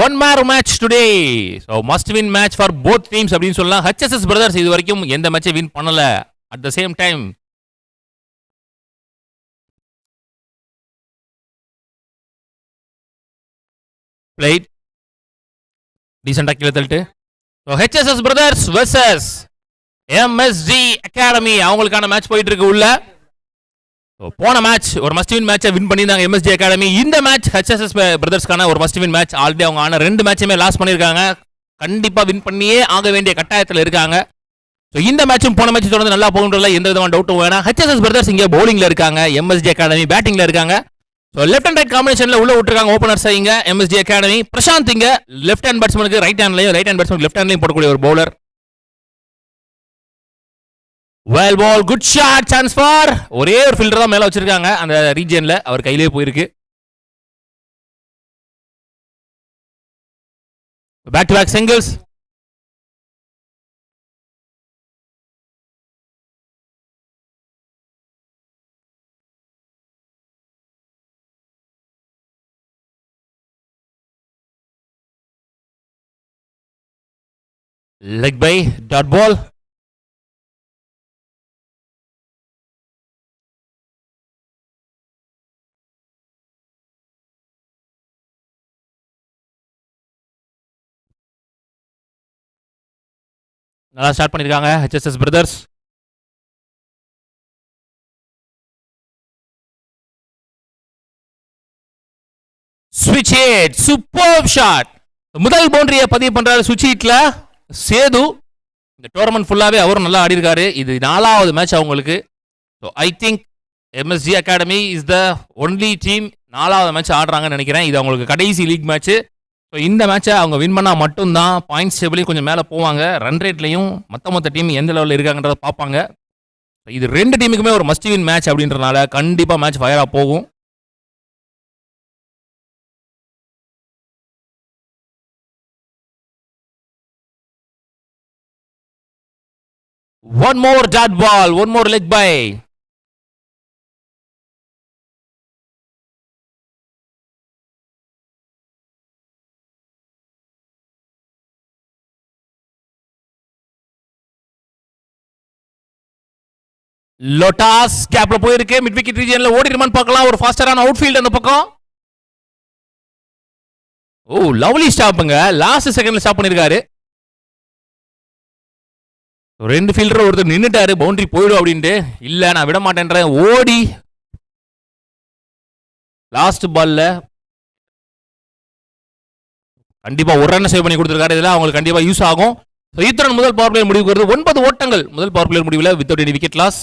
One Meir match today. So must win match for both teams அப்படின்னு சொல்லலாம். HSS brothers இது வரைக்கும் எந்த மேட்சை வின் பண்ணல. At the same time played டீசெண்டா கீழே தள்ளிட்டு. So HSS brothers versus MSG academy அவங்களுக்கான மேட்ச் போயிட்டு இருக்கு உள்ள. போன மேட்ச் ஒரு மஸ்ட் வின் மேட்சை வின் பண்ணியிருந்தாங்க MSG அகாடமி. இந்த மேட்ச் HSS பிரதர்ஸ்க்கான ஒரு மஸ்ட் வின் மேட்ச். ஆல்ரெடி அவங்க ஆன 2 மேட்சுமே லாஸ் பண்ணியிருக்காங்க. கண்டிப்பா வின் பண்ணியே ஆக வேண்டிய கட்டாயத்தில் இருக்காங்க. ஸோ இந்த மேட்சும் போன மேட்ச் தொடர்ந்து நல்லா போகுன்றதுல எந்த விதமான டவுட்டும் வேணாம். HSS பிரதர்ஸ் இங்கே பவுலிங்ல இருக்காங்க, MSG அகாடமி பேட்டிங்ல இருக்காங்க. ஸோ லெஃப்ட் அண்ட் ரைட் காம்பினேஷன்ல உள்ள விட்டுருக்காங்க ஓப்பனர்ஸ் இங்க MSG அகாடமி. பிரசாந்த் இங்க லெஃப்ட் ஹேண்ட் பேட்ஸ்மனுக்கு ரைட் ஹேண்ட்லையும், ரைட் ஹேண்ட் பேட்ஸ்மனுக்கு லெஃப்ட் ஹேண்ட்லையும் போடக்கூடிய ஒரு bowler. Well ball, good shot, chance for. ஒரே ஒரு ஃபீல்டர் தான் மேல வச்சிருக்காங்க அந்த ரீஜியன்ல, அவர் கையிலேயே போயிருக்கு. Back to back singles. Leg bye, dot ball. நல்லா ஸ்டார்ட் பண்ணிருக்காங்க HSS பிரதர்ஸ். ஸ்விட்ச் ஹிட், சூப்பர் ஷாட். முதல் பவுண்டரியை பதிவு பண்றாரு ஸ்விட்ச் ஹிட்ல சேது. இந்த டோர்னமெண்ட் ஃபுல்லாவே அவரும் நல்லா ஆடி இருக்காரு. இது 4வது மேட்ச் அவங்களுக்கு. So I think MSG academy is the only team 4வது மேட்ச் ஆடுறாங்கன்னு நினைக்கிறேன். இது அவங்களுக்கு கடைசி லீக் மேட்ச். ஸோ இந்த மேட்சை அவங்க வின் பண்ணால் மட்டும்தான் பாயிண்ட்ஸ் டேபிளையும் கொஞ்சம் மேலே போவாங்க. ரன் ரேட்லையும் மொத்த டீம் எந்த லெவலில் இருக்காங்கன்றத பார்ப்பாங்க. இது 2 டீமுக்குமே ஒரு மஸ்ட் வின் மேட்ச் அப்படின்றனால கண்டிப்பாக மேட்ச் ஃபயராக போகும். One more dot ball, one more leg by. லோட்டாஸ் கேப்ல போயிருக்கு. மிட் விக்கெட் ரீஜியன்ல ஓடிடுமான்னு பார்க்கலாம். ஒரு ஃபாஸ்டரான அவுட்ஃபீல்ட் அந்த பக்கம். ஓ லவ்லி ஸ்டாப்புங்க. லாஸ்ட் செகண்ட்ல ஸ்டாப் பண்ணிருக்காரு. 2 ஃபீல்டர் ஒருத்தர் நின்னுட்டாரு பவுண்டரி போயிடும் அப்படின்ட்டு. இல்ல நான் விட மாட்டேன்றேன். ஓடி லாஸ்ட் பால்ல கண்டிப்பா ஒரு ரன் சேவ் பண்ணி கொடுத்திருக்காரு. இதெல்லாம் அவங்களுக்கு கண்டிப்பா யூஸ் ஆகும். இத்துடன் முதல் பவர் பிளே முடிவுக்கு வருது. 9 ஓட்டங்கள் முதல் பவர் பிளே முடிவில் வித்தவுட் எனி விக்கெட் லாஸ்.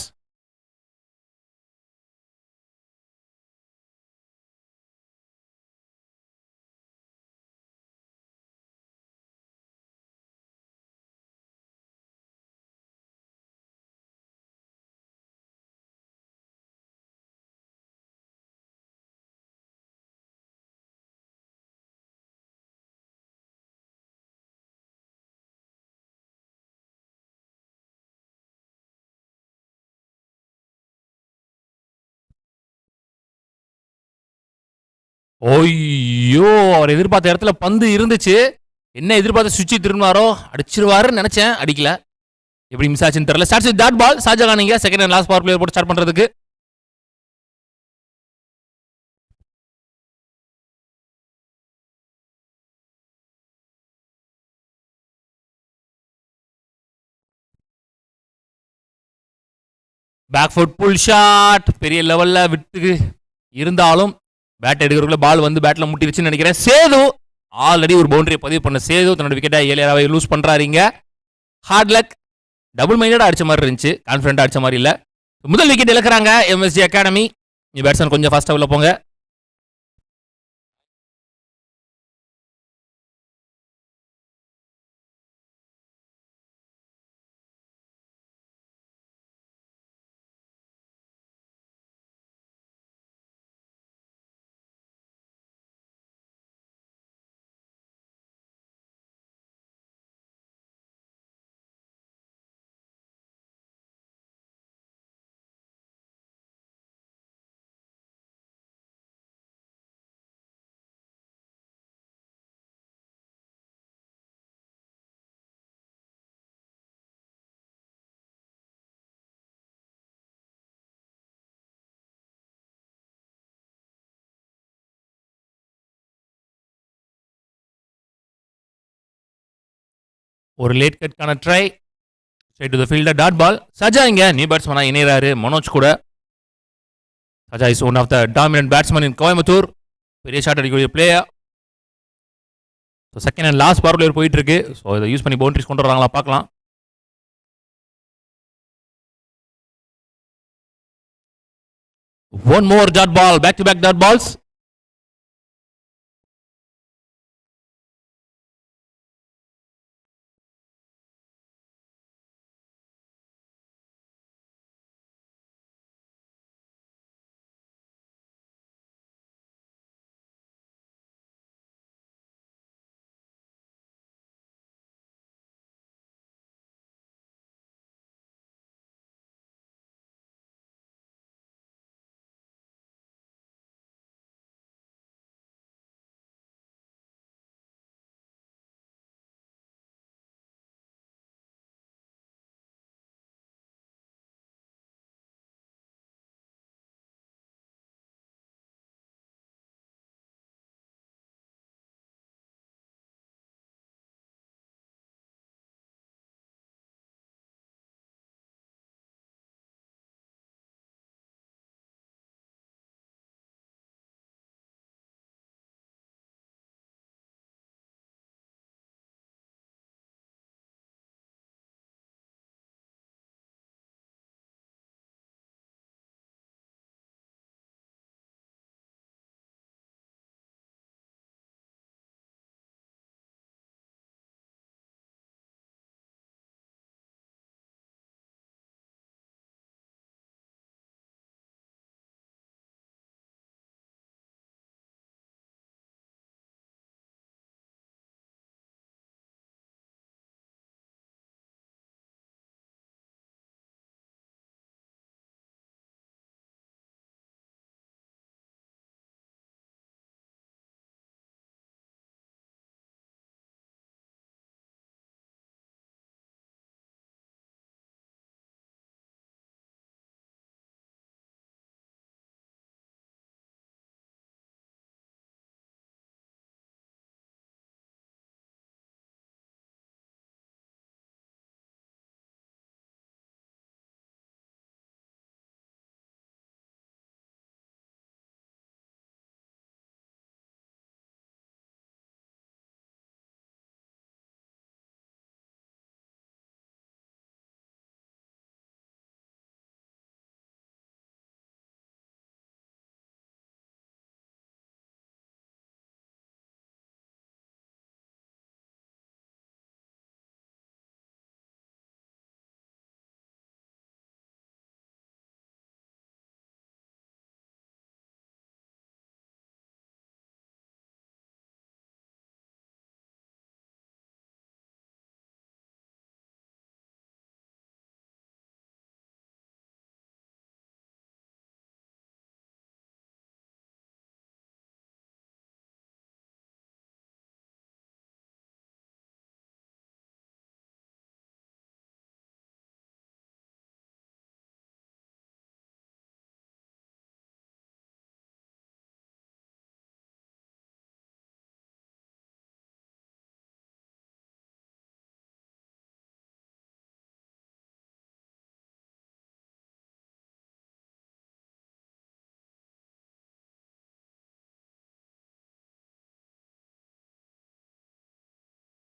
ஓய்யோ அவர் எதிர்பார்த்த இடத்துல பந்து இருந்துச்சு. என்ன எதிர்பார்த்த சுவிட்ச் திரும்பினாரோ அடிச்சிருவாருன்னு நினைச்சேன், அடிக்கல. எப்படி மிஸ் ஆச்சுன்னு தெரியல. Starts with dot ball. Shahjahan இங்க second and last power player போட்டு ஸ்டார்ட் பண்றதுக்கு. பேக் ஃபுட் புல் ஷாட் பெரிய லெவல்ல விட்டு இருந்தாலும் பேட் எடுக்கிறதுக்குள்ள பால் வந்து பேட்ல முட்டிருச்சுன்னு நினைக்கிறேன். சேது ஆல்ரெடி ஒரு பவுண்டரியை பதிவு பண்ண சேது தன்னோட விக்கெட்டை ஏலியராவை லூஸ் பண்றாருங்க. Hard luck. டபுள் மைண்டடா அடிச்ச மாதிரி இருந்துச்சு, கான்ஃபிடண்டா அடிச்ச மாதிரி இல்ல. முதல் விக்கெட் இழக்கிறாங்க MSG அகாடமி. பேட்ஸ்மேன் கொஞ்சம் ஃபாஸ்டா உள்ள போங்க. ஒரு லேட் கட்கான try straight to the fielder, dot ball. Saja இங்க நியூ பேட்ஸ்மேனா இணையறாரு மனோஜ் கூட. Saja is one of the dominant batsman in Coimbatore. பெரிய ஷாட் அடிக்கக்கூடிய player. So second and last பார்வில் போயிட்டு இருக்கு. ஸோ இதை யூஸ் பண்ணி பவுண்டரிஸ் கொண்டு வராங்களா பார்க்கலாம். One more dot ball, back to back dot balls.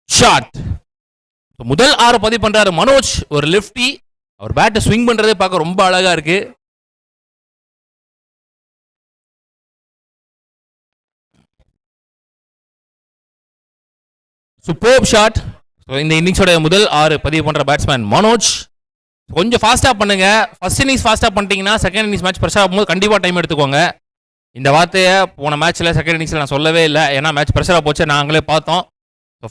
Shot. முதல் 6 பதிவு பண்றாரு மனோஜ். ஒரு லெஃப்டி. அவர் பேட்டை ஸ்விங் பண்றதே பார்க்க ரொம்ப அழகா இருக்கு. Super shot. இந்த இன்னிங்ஸோட முதல் 6 பதிவு பண்ற பேட்ஸ்மேன் மனோஜ். கொஞ்சம் ஃபாஸ்டா பண்ணுங்க. ஃபர்ஸ்ட் இன்னிங்ஸ் ஃபாஸ்டா பண்ணிட்டீங்கன்னா செகண்ட் இன்னிங்ஸ் மேட்ச் பிரஷர் ஆகும்போது கண்டிப்பா டைம் எடுத்துக்கோங்க. இந்த வார்த்தையை போன மேட்ச்ல செகண்ட் இன்னிங்ஸ்ல நான் சொல்லவே இல்லை. ஏன்னா மேட்ச் பிரஷரா போச்சு, நாங்களே பார்த்தோம்.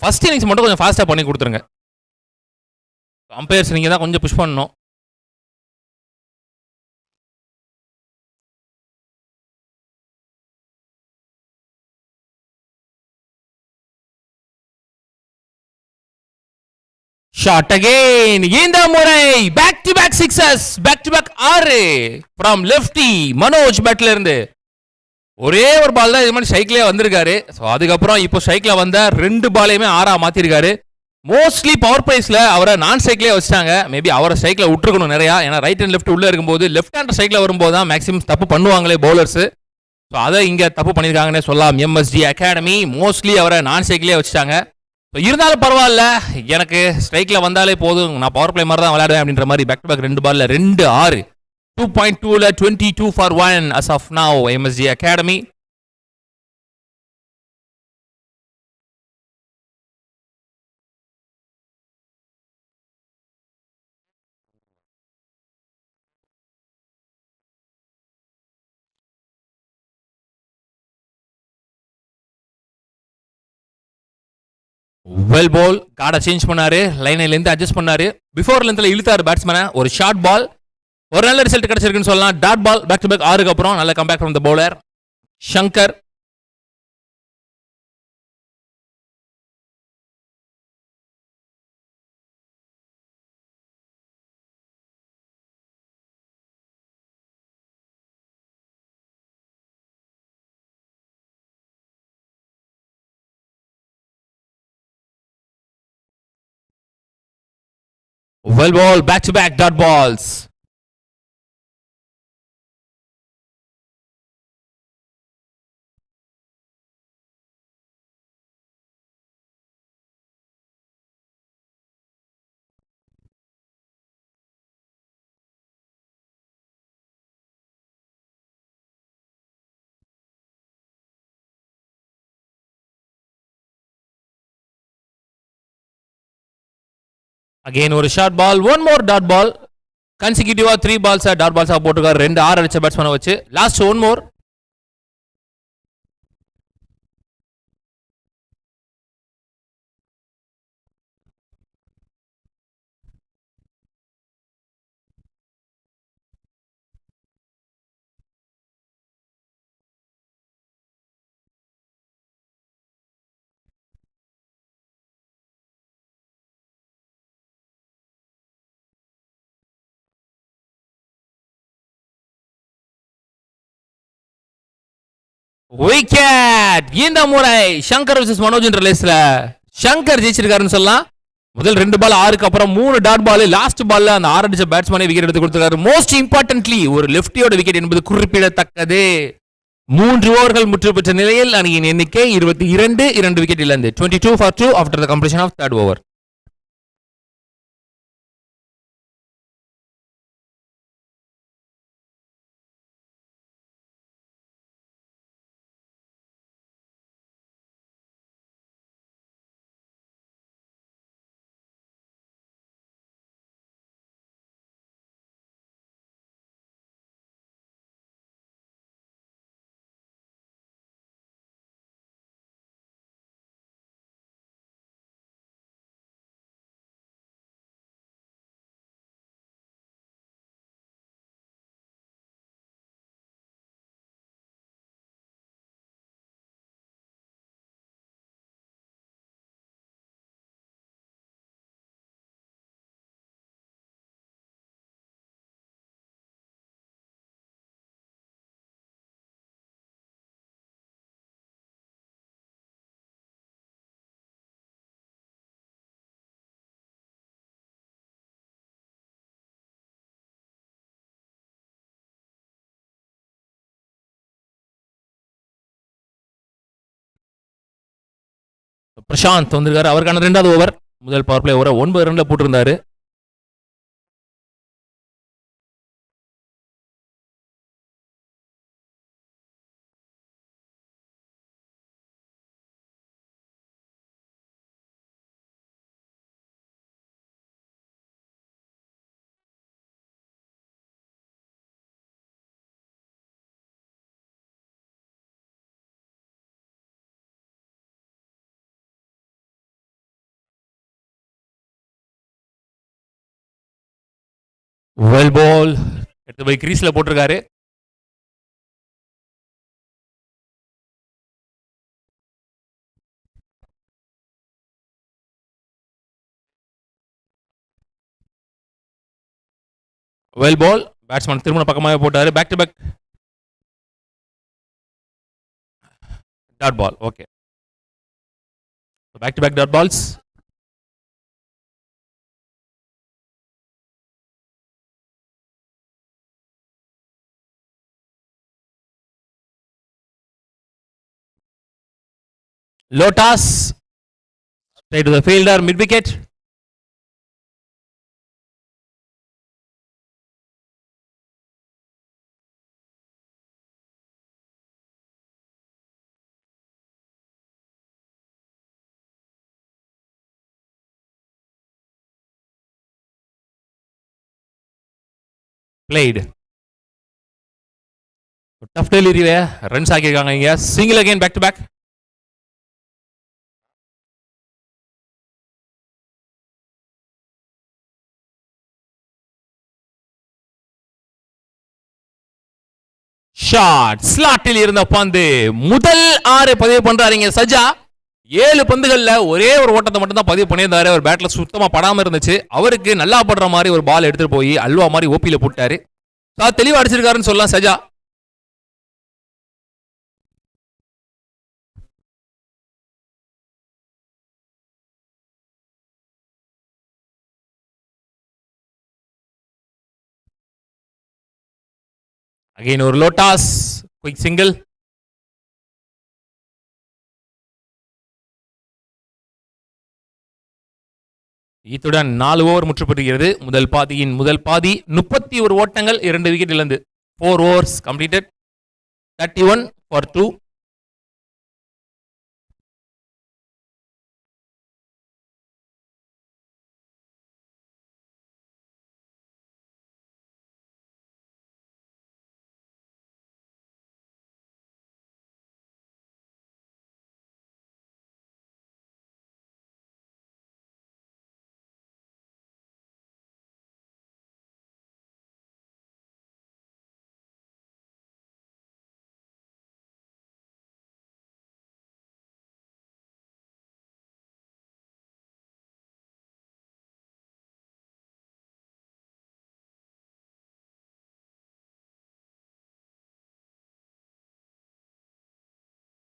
ஃபர்ஸ்ட் இன்னிங்ஸ் மட்டும் கொஞ்சம் ஃபாஸ்டா பண்ணி கொடுத்துருங்க. அம்பையர்ஸ் நீங்க தான் கொஞ்சம் புஷ் பண்ணணும். Shot again. இந்த முறை back to back sixes, back to back 6 from lefty Manoj பேட்ல இருந்து. ஒரே ஒரு பால் தான் இது மாதிரி ஸ்ட்ரைக்லயே வந்திருக்காரு. ஸோ அதுக்கப்புறம் இப்போ ஸ்ட்ரைக்ல வந்த 2 பாலையுமே 6ஆ மாத்திருக்காரு. மோஸ்ட்லி பவர் பிளேஸ்ல அவரை நான் ஸ்ட்ரைக்லேயே வச்சிட்டாங்க. மேபி அவரை ஸ்ட்ரைக்ல விட்டுருக்கணும் நிறையா. ஏன்னா ரைட் அண்ட் லெஃப்ட் உள்ள இருக்கும்போது லெஃப்ட் ஹேண்ட் ஸ்ட்ரைக்ல வரும்போது தான் மேக்ஸிமம் தப்பு பண்ணுவாங்களே பவுலர்ஸ். ஸோ அதை இங்கே தப்பு பண்ணியிருக்காங்கன்னே சொல்லலாம். எம்எஸ்டி அகாடமி மோஸ்ட்லி அவரை நான் ஸ்ட்ரைக்லேயே வச்சுட்டாங்க. ஸோ இருந்தாலும் பரவாயில்ல, எனக்கு ஸ்ட்ரைக்கில் வந்தாலே போதும், நான் பவர் பிளே மாதிரி தான் விளையாடுவேன் அப்படின்ற மாதிரி பேக் டு பேக் 2 பால்ல 2-6 2.2ல 22 for 1 as of now MSG Academy. Well ball கார்டை சேஞ்ச் பண்ணாரு, லைனிலேருந்து அட்ஜஸ்ட் பண்ணாரு, பிஃபோர் லென்த்ல இழுத்தாரு பேட்ஸ்மேனை. ஒரு ஷார்ட் பால், ஒரு நல்ல ரிசல்ட் கிடைச்சிருக்குன்னு சொல்லலாம். Dot ball back to back 6க்கு அப்புறம் நல்ல comeback from the bowler Shankar. Well ball, back to back dot balls. Again ஒரு short ball, one more dot ball. கன்சிக்யூட்டிவா 3 பால்ஸா டாட் பால்ஸா போட்டுருக்காரு. 2 6 அடிச்ச பேட்ஸ்மேனை வச்சு. Last one more. விக்கெட்! இந்த முறை ஷங்கர் vs மனோஜ் என்ற ரேஸ்ல ஷங்கர் ஜெயிச்சிருக்காருன்னு சொல்லலாம். முதல் 2 பால் 6க்கு அப்புறம் 3 டாட் பால். லாஸ்ட் பால்ல அந்த 6 அடிச்ச பேட்ஸ்மேனை விக்கெட் எடுத்து கொடுத்திருக்காரு. மோஸ்ட் இம்பார்ட்டன்ட்லி ஒரு லெஃப்டியோட விக்கெட் என்பது குறிப்பிடத்தக்கது. 3 ஓவர்கள் முற்று பெற்ற நிலையில் அணியின் எண்ணிக்கை 22, 2 விக்கெட் இழந்து 22 for 2 after the completion of third over. Prashanth வந்திருக்காரு. அவருக்கான 2வது ஓவர். முதல் பவர் பிளே ஓவரை 9 ரன்ல போட்டிருந்தாரு. வெல் பால் எடுத்து போய் கிரீஸ்ல போட்டிருக்காரு. வெல் பால் பேட்ஸ்மேன் திருமண பக்கமாக போட்டாரு. Back to back dot ball. Okay, back to back dot balls. Lotus straight to the fielder, mid wicket. Played. Tough delivery. Runs ஆகியிருக்காங்க இங்க. Single again back to back. Shot ஸ்லாட்டில் இருந்த பந்து முதல் 6 பதிவு பண்றாருங்க சஜா. 7 பந்துகள்ல ஒரே ஒரு ஓட்டத்தை மட்டும் தான் பதிவு பண்ணியிருந்தாரு. அவர் பேட்ல சுத்தமா படாம இருந்துச்சு. அவருக்கு நல்லா படுற மாதிரி ஒரு பால் எடுத்துட்டு போய் அல்வா மாதிரி ஓபியில போட்டாரு. தெளிவா அடிச்சிருக்காருன்னு சொல்லலாம் சஜா. அகைன் ஒரு லோட்டாஸ் குயிக் சிங்கிள். இத்துடன் 4 ஓவர் முற்றுப்பெறுகிறது. முதல் பாதியின் முதல் பாதி 31 ஓட்டங்கள் 2 விக்கெட் இழந்து. 4 overs completed. 31 for 2.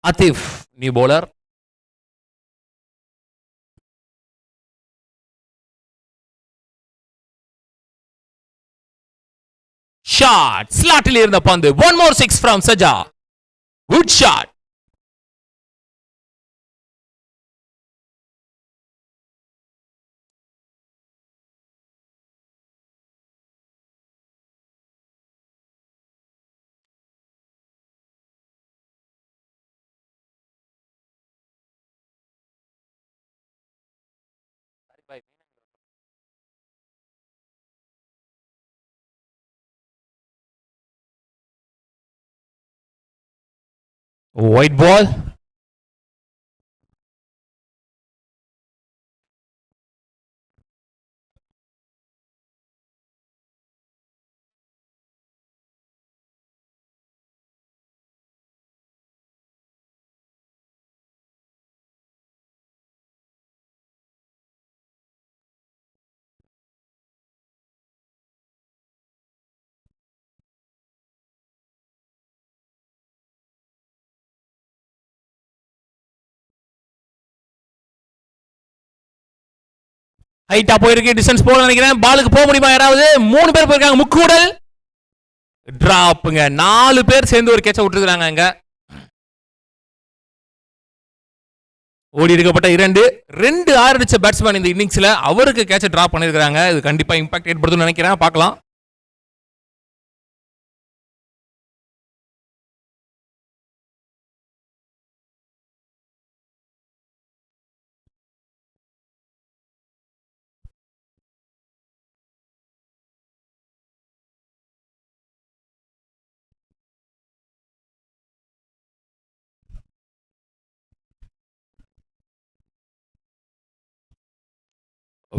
Atif, new bowler. Shot, ஸ்லாட்டில் இருந்த பந்து. One more 6 from Saja. Good shot. White ball. ஹைட்டா போயிருக்கு. டிஸ்டன்ஸ் போல நினைக்கிறேன். பாலுக்கு போக முடியுமா யாராவது? 3 பேர் போயிருக்காங்க. முக்கூடல் டிராப்ங்க. 4 பேர் சேர்ந்து ஒரு கேட்ச விட்டுருக்காங்க. அங்க ஓடி எடுக்கப்பட்ட 2 6 அடிச்ச பேட்ஸ்மேன் இந்த இன்னிங்ஸ்ல அவருக்கு கேட்ச டிராப் பண்ணிருக்காங்க. இது கண்டிப்பா இம்பாக்ட் ஏற்படுத்தும்னு நினைக்கிறேன். பார்க்கலாம்.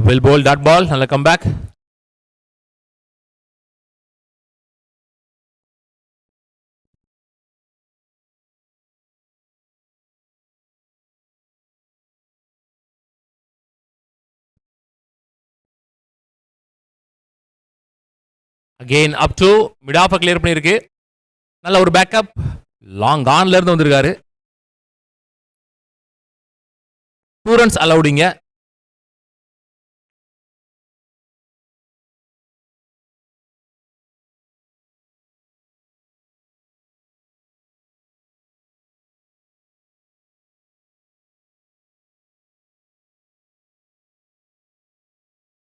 Well bowled that ball. நல்ல comeback. Again up to mid off clear பண்ணிருக்கு. நல்ல ஒரு பேக்கப். லாங் ஆன்ல இருந்து வந்திருக்காரு. 2 runs அலௌடிங்க.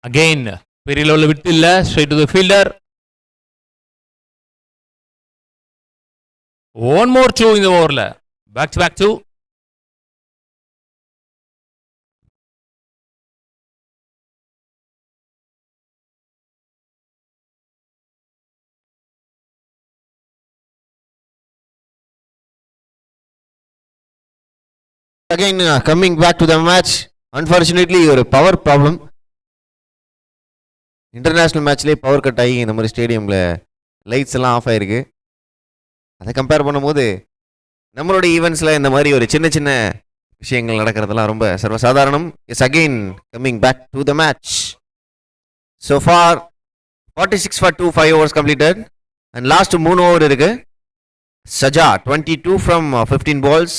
அகைன் பெரிய லெவலில் விட்டு இல்ல, straight to the fielder. One more 2 இந்த ஓவர்ல. Back to back 2. Again coming back to the match, unfortunately ஒரு பவர் ப்ராப்ளம். இன்டர்நேஷ்னல் மேட்ச்லேயே பவர் கட் ஆகி இந்த மாதிரி ஸ்டேடியமில் லைட்ஸ் எல்லாம் ஆஃப் ஆகிருக்கு. அதை கம்பேர் பண்ணும்போது நம்மளுடைய ஈவெண்ட்ஸில் இந்த மாதிரி ஒரு சின்ன சின்ன விஷயங்கள் நடக்கிறதுலாம் ரொம்ப சர்வசாதாரணம். Is again coming back to the match. So far 46 for 2, 5 overs completed and last 3 over இருக்கு. Saja 22 from 15 balls.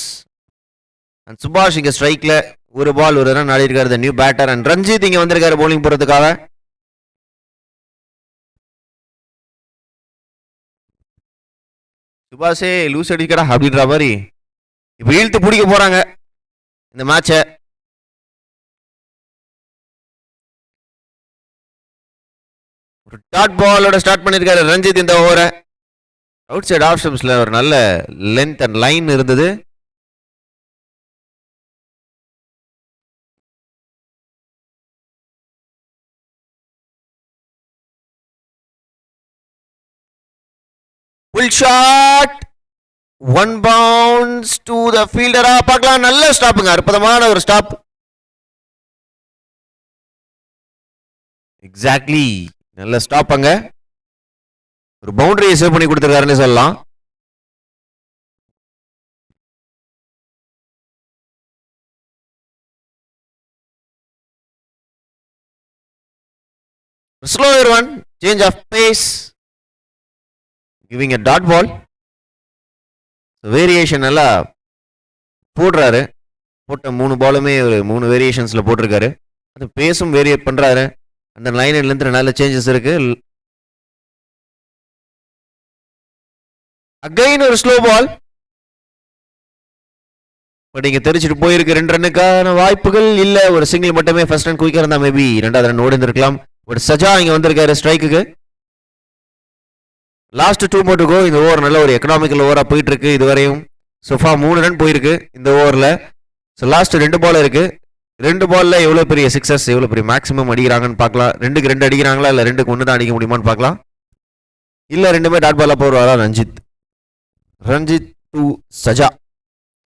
அண்ட் சுபாஷ் இங்கே ஸ்ட்ரைக்கில் ஒரு பால் ஒரு ரன் ஆடி இருக்காரு, நியூ பேட்டர். அண்ட் ரஞ்சித் இங்கே வந்திருக்காரு பவுலிங் போகிறதுக்காக. சுபாஷே லூஸ் அடிக்கடா அப்படின்ற மாதிரி இப்போ இழுத்து பிடிக்க போறாங்க இந்த மேட்சை. ஒரு டாட் பாலோட ஸ்டார்ட் பண்ணியிருக்காரு ரஞ்சித் இந்த ஓவரை. அவுட் சைட் ஆஃப் ஸ்டம்ப்ஸில் ஒரு நல்ல லென்த் அண்ட் லைன் இருந்தது. Full shot, one bounce to the fielder. பார்க்கலாம், நல்ல ஸ்டாப்புங்க, அற்புதமான ஒரு ஸ்டாப். எக்ஸாக்ட்லி, நல்ல ஸ்டாப். அங்க ஒரு பவுண்டரியை சேவ் பண்ணி கொடுத்துருக்காருன்னு சொல்லலாம். slower one, change of pace, giving a dot ball. Variation நல்லா போடுறாரு. போட்ட 3 பாலுமே ஒரு 3 வேரியேஷன்ஸில் போட்டிருக்காரு. அது பேஸும் வேரியேட் பண்ணுறாரு. அந்த லைன்லேருந்து நல்ல சேஞ்சஸ் இருக்கு. அகைன் ஒரு ஸ்லோ பால், பட் இங்கே தெரிச்சிட்டு போயிருக்கு. 2 ரன்னுக்கான வாய்ப்புகள் இல்லை. ஒரு சிங்கிள் மட்டுமே ஃபர்ஸ்ட் ரன் குயிக்காக இருந்தால் மேபி 2வது ரன் ஓடி இருந்திருக்கலாம். பட் சஜா இங்கே வந்திருக்காரு ஸ்ட்ரைக்குக்கு. Last 2 more to go. இந்த ஓவர் நல்ல ஒரு எக்கனாமிக்கல் ஓவராக போயிட்டு இருக்கு இதுவரையும். சோஃபா 3 ரன் போயிருக்கு இந்த ஓவரில். ஸோ லாஸ்ட் 2 பால் இருக்கு. 2 பால்ல எவ்வளோ பெரிய சிக்ஸஸ், எவ்வளோ பெரிய மேக்ஸிமம் அடிக்கிறாங்கன்னு பார்க்கலாம். 2க்கு 2 அடிக்கிறாங்களா, இல்லை 2க்கு 1 தான் அடிக்க முடியுமான்னு பார்க்கலாம். இல்லை 2மே டாட் பாலாக போடுவாரா Ranjith. Ranjith to Saja.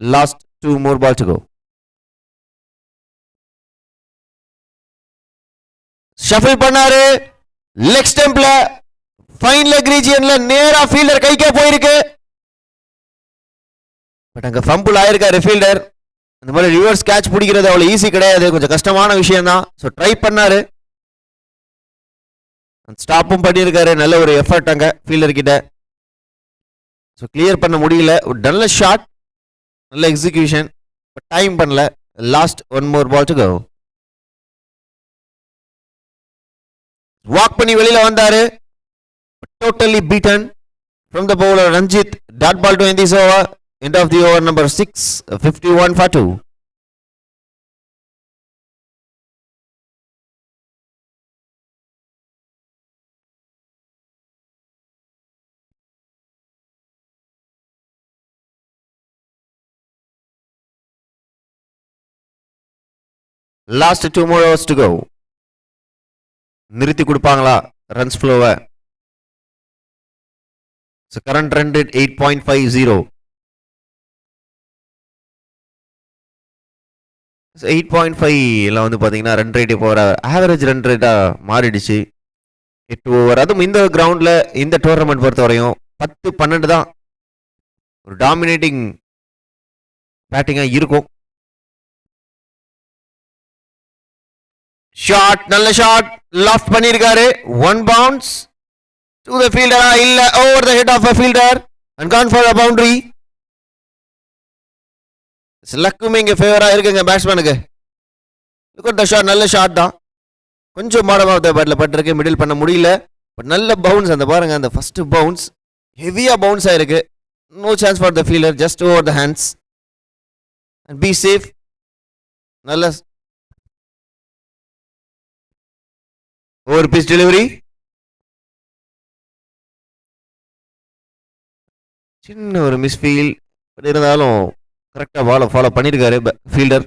Last 2 more ball to go. Shuffle பண்ணாரு லெக் ஸ்டெம்ப்ல, ஃபைன் லெக் ரீஜியன்ல நேரா ஃபீல்டர் கைக்கே போயிருக்கு. பட் அங்க ஃபம்பிள் ஆயிருக்காரு ஃபீல்டர். அந்த மாதிரி ரிவர்ஸ் கேட்ச் பிடிக்கிறது அவ்வளவு ஈஸி கிடையாது, கொஞ்சம் கஷ்டமான விஷயம் தான். ஸோ ட்ரை பண்ணாரு, ஸ்டாப்பும் பண்ணியிருக்காரு. நல்ல ஒரு எஃபர்ட் அங்க ஃபீல்டர் கிட்ட. ஸோ கிளியர் பண்ண முடியல. ஒரு நல்ல ஷாட், நல்ல எக்ஸிகியூஷன், பட் டைம் பண்ணல. Last 1 more ball to go. Walk பண்ணி வெளியில வந்தாரு. Totally beaten from the bowler Ranjit. Dot ball to end this over. End of the over number 6, 51 for 2. Last 2 more overs to go. நிறுத்தி கொடுப்பாங்களா runs ஃப்ளோவை? So current run rate 8.50. So 8.5 எல்லாம் வந்து பார்த்தீங்கன்னா run rate இப்போ ஒரு average run ரேட்டாக மாறிடுச்சு 8 over. அதுவும் இந்த கிரவுண்டில் இந்த டோர்னமெண்ட் பொறுத்த வரையும் 10-12 தான் ஒரு டாமினேட்டிங் பேட்டிங்காக இருக்கும். ஷாட், நல்ல ஷாட், லாஃப்ட் பண்ணியிருக்காரு. 1 bounce to the fielder. இல்ல, over the head of a fielder and gone for a boundary. லக்குமே இங்க ஃபேவரா இருக்குங்க பேட்ஸ்மேனுக்கு. லுக் அட் தி ஷாட், நல்ல ஷாட் தான். கொஞ்சம் மாடம் ஆஃப் தி பேட்ல பட்டிருக்கு, மிடில் பண்ண முடியல. பட் நல்ல பவுன்ஸ். அந்த பாருங்க, அந்த ஃபர்ஸ்ட் பவுன்ஸ் ஹெவியா பவுன்ஸ் ஆயிருக்கு. No chance for the fielder, just over the hands and be safe. நல்ல ஓவர் பீஸ் டெலிவரி. சின்ன ஒரு மிஸ்ஃபீல், பட் இருந்தாலும் கரெக்டாக பாலை ஃபாலோ பண்ணியிருக்காரு ஃபீல்டர்.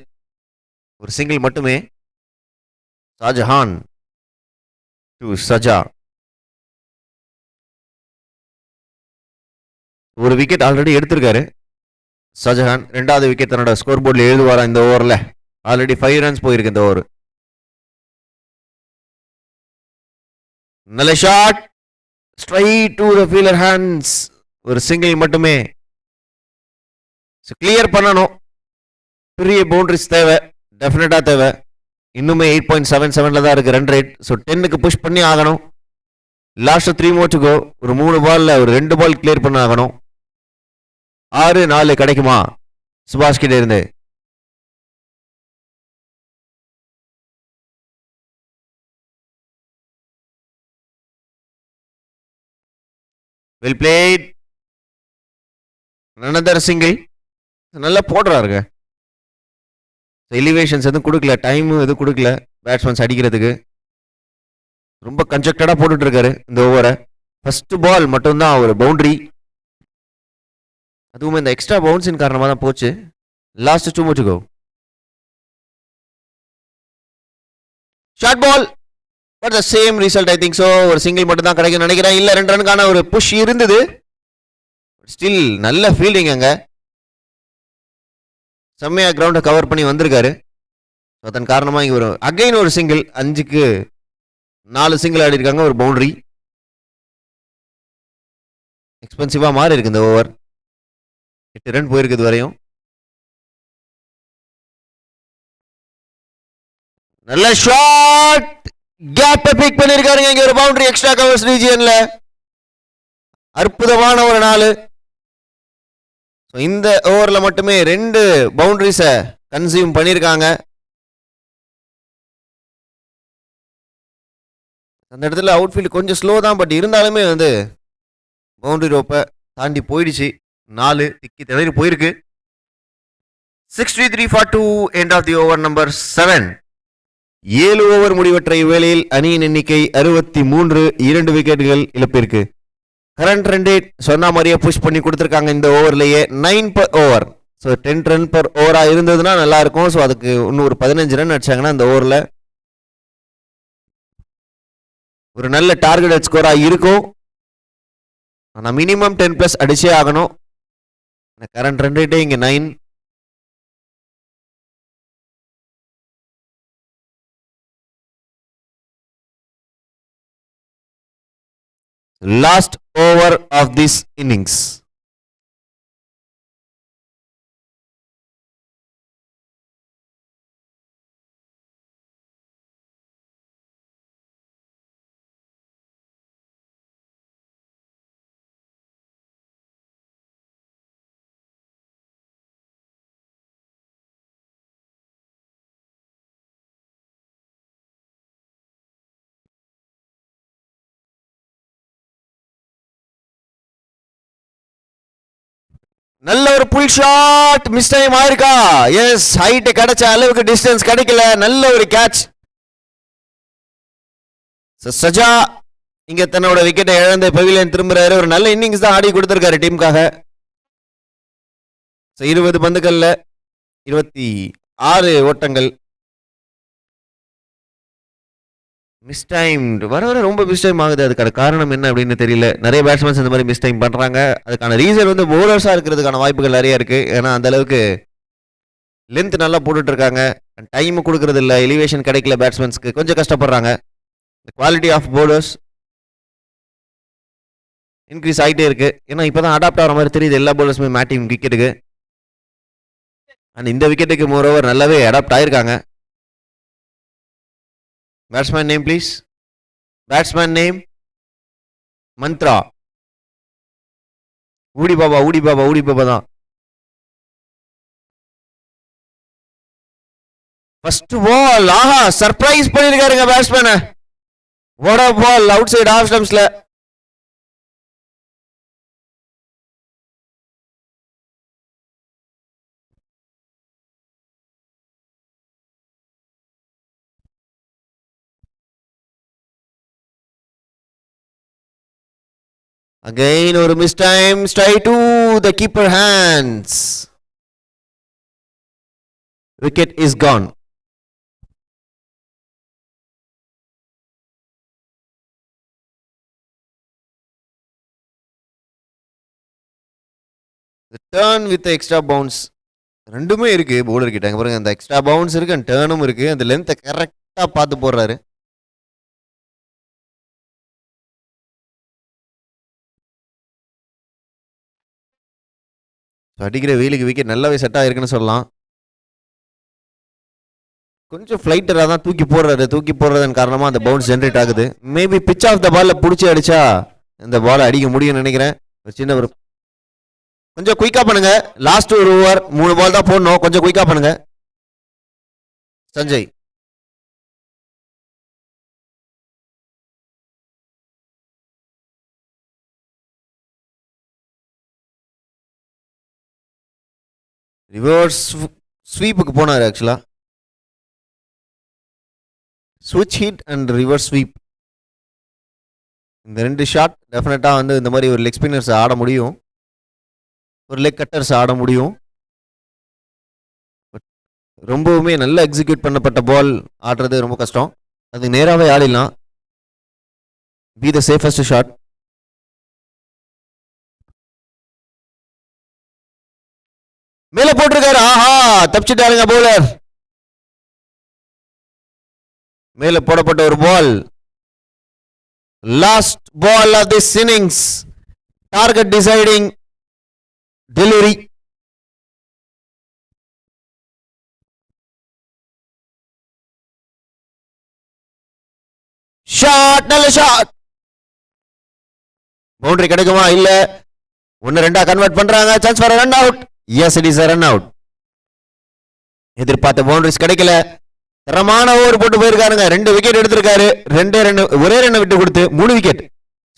ஒரு சிங்கிள் மட்டுமே. ஷாஜஹான் டு சஜா. ஒரு விக்கெட் ஆல்ரெடி எடுத்திருக்காரு ஷாஜஹான். ரெண்டாவது விக்கெட் தன்னோட ஸ்கோர் போர்டில் எழுதுவாரா இந்த ஓவரில்? ஆல்ரெடி 5 ரன்ஸ் போயிருக்கு இந்த ஓவர். நல்ல shot, straight to the fielder hands. ஒரு சிங்கிள் மட்டுமே. கிளியர் பண்ணணும். பெரிய பவுண்டரிஸ் தேவை, டெஃபினட்டா தேவை. இன்னுமே 8.77 தான் இருக்கு ரன் ரேட். ஸோ 10க்கு புஷ் பண்ணி ஆகணும். Last 3 more to go. ஒரு 3 பால்ல ஒரு 2 பால் கிளியர் பண்ண ஆகணும். 6-4 கிடைக்குமா சுபாஷ் கிட்ட இருந்து? Well plate. another single. நல்லா போடுறாருங்க. எலிவேஷன்ஸ் எதுவும் கொடுக்கல, டைம் எதுவும் கொடுக்கல பேட்ஸ்மேன்ஸ் அடிக்கிறதுக்கு. ரொம்ப கன்ஜெக்டடா போட்டுட்டு இருக்காரு இந்த ஓவரை. ஃபர்ஸ்ட் பால் மட்டும்தான் ஒரு பவுண்டரி. அதுவும் இந்த எக்ஸ்ட்ரா பவுன்ஸின் காரணமாக தான் போச்சு. Last 2 more to go. Short ball, but the same result I think so. ஒரு சிங்கிள் மட்டும் தான் கிடைக்கும் நினைக்கிறேன். இல்லை 2 ரனுக்கான ஒரு புஷ் இருந்தது. ஸ்டில் நல்ல ஃபீல்டிங் அங்க. செம்மையா கிரவுண்டை கவர் பண்ணி வந்திருக்காரு. அதன் காரணமாக இங்கே ஒரு அகைன் ஒரு சிங்கிள். 5க்கு 4 சிங்கிள் ஆடி இருக்காங்க, ஒரு பவுண்டரி. எக்ஸ்பென்சிவா மாறி இருக்கு இந்த ஓவர். 8 ரன் போயிருக்குது வரையும். நல்ல ஷாட், கேப் பிக் பண்ணிருக்காருங்க. இங்க ஒரு பவுண்டரி எக்ஸ்ட்ரா கவர்ஸ் ரீஜியன்ல. அற்புதமான ஒரு நாள். இந்த ஓவர்ல மட்டுமே 2 பவுண்டரிஸ கன்சியூம் பண்ணிருக்காங்க. அந்த இடத்துல அவுட்ஃபீல்ட் கொஞ்சம் ஸ்லோ தான், பட் இருந்தாலுமே வந்து பவுண்டரி ரோப்பை தாண்டி போயிடுச்சு. 4 திக்கி திணறி போயிருக்கு. 63 for 2, end of the over number 7. 7 over முடிவற்ற இவ்வேளையில் அணியின் எண்ணிக்கை 63, 2 விக்கெட்டுகள் இழப்பிற்கு. கரண்ட் ரன் ரேட் சொன்ன மாதிரியே புஷ் பண்ணி கொடுத்துருக்காங்க இந்த ஓவர்லயே. 9 per over. So 10 run per ஓவரா இருந்ததுன்னா நல்லா இருக்கும். ஸோ அதுக்கு இன்னும் ஒரு 15 ரன் அடிச்சாங்கன்னா இந்த ஓவரில் ஒரு நல்ல டார்கெட் ஸ்கோரா இருக்கும். ஆனால் மினிமம் 10+ அடிச்சே ஆகணும். கரண்ட் ரன் ரேட்டே இங்கே 9. Last over of this innings. நல்ல ஒரு புல் ஷாட், மிஸ் டைம் ஆயிருக்கா? எஸ், ஹைட் கிடைச்ச அளவுக்கு டிஸ்டன்ஸ் கிடைக்கல. நல்ல ஒரு கேட்ச். சஜா இங்க தன்னோட விக்கெட்டை இழந்த பவிலியன் திரும்புறாரு. ஒரு நல்ல இன்னிங்ஸ் தான் ஆடி கொடுத்திருக்காரு டீமுக்காக. 20 பந்துகள்ல 26 ஓட்டங்கள். மிஸ் டைம் வர வர ரொம்ப மிஸ் டைம் ஆகுது. அதுக்கான காரணம் என்ன அப்படின்னு தெரியல. நிறைய பேட்ஸ்மேன்ஸ் இந்த மாதிரி மிஸ் டைம் பண்றாங்க. அதுக்கான ரீசன் வந்து பவுலர்ஸா இருக்கிறதுக்கான வாய்ப்புகள் நிறைய இருக்கு. ஏன்னா அந்த அளவுக்கு லென்த் நல்லா போட்டுட்டு இருக்காங்க. டைம் கொடுக்கறது இல்லை, எலிவேஷன் கிடைக்கல, பேட்ஸ்மேன்ஸ்க்கு கொஞ்சம் கஷ்டப்படுறாங்க. குவாலிட்டி ஆஃப் பவுலர்ஸ் இன்க்ரீஸ் ஆகிட்டே இருக்கு. ஏன்னா இப்போதான் அடாப்ட் ஆகிற மாதிரி தெரியுது எல்லா பவுலர்ஸுமே மேட்டிங் விக்கெட்டுக்கு. அண்ட் இந்த விக்கெட்டுக்கு மோரோவர் நல்லாவே அடாப்ட் ஆயிருக்காங்க. Batsman name please. Batsman name Mantra. ஊடி பாபா தான். ஃபர்ஸ்ட் பால், ஆஹா, சர்ப்ரைஸ் பண்ணிருக்காருங்க batsman. What a ball, outside off ஸ்டம்ப்ஸ்ல. Again ஒரு miss time, straight to the keeper hands. Wicket is gone. The turn with the extra bounce. ரெண்டுமே இருக்கு bowler கிட்ட. பாருங்க அந்த எக்ஸ்ட்ரா பவுன்ஸ் இருக்கு அண்ட் டர்னும் இருக்கு. அந்த லென்த்தை கரெக்டா பார்த்து போடுறாரு. அடிக்கிற வெயிலுக்கு விக்கெட் நல்லாவே செட் ஆகிருக்குன்னு சொல்லலாம். கொஞ்சம் ஃப்ளைட்டராக தான் தூக்கி போடுறாரு. தூக்கி போடுறதன் காரணமாக அந்த பவுன்ஸ் ஜென்ரேட் ஆகுது. மேபி பிச் ஆஃப் த பாலில் பிடிச்சி அடிச்சா இந்த பாலை அடிக்க முடியும்னு நினைக்கிறேன். ஒரு சின்ன ஒரு கொஞ்சம் குயிக்காக பண்ணுங்க. லாஸ்ட் ஒரு ஓவர் 3 பால் தான் போடணும். கொஞ்சம் குயிக்காக பண்ணுங்க சஞ்சய். ரிவர்ஸ் ஸ்வீப்புக்கு போனார் ஆக்சுவலா. ஸ்விட்ச் ஹிட் அண்ட் ரிவர்ஸ் ஸ்வீப், இந்த 2 ஷாட் டெஃபினட்டாக வந்து இந்த மாதிரி ஒரு லெக் ஸ்பின்னர்ஸ் ஆட முடியும், ஒரு லெக் கட்டர்ஸ் ஆட முடியும். ரொம்பவுமே நல்லா எக்ஸிக்யூட் பண்ணப்பட்ட பால் ஆடுறது ரொம்ப கஷ்டம். அது நேராகவே ஆடிடலாம். Be the safest shot. மேல போட்டிருக்காரு. ஆஹா, தப்பிச்சிட்டாருங்க பவுலர். மேல போடப்பட்ட ஒரு ball. Last ball of this innings. Target deciding delivery. Shot, நல்ல ஷாட். பவுண்டரி கிடைக்குமா? இல்ல. 1-2 கன்வெர்ட் பண்றாங்க. Chance for run out. Yes, it is a run out. எதிர்பார்த்த பவுண்டரிஸ் கிடைக்கல. தரமான ஓவர் போட்டு போயிருக்காருங்க. 2 விக்கெட் எடுத்திருக்காரு. 2 ரன், ஒரே ரன் விட்டு கொடுத்து 3 விக்கெட்.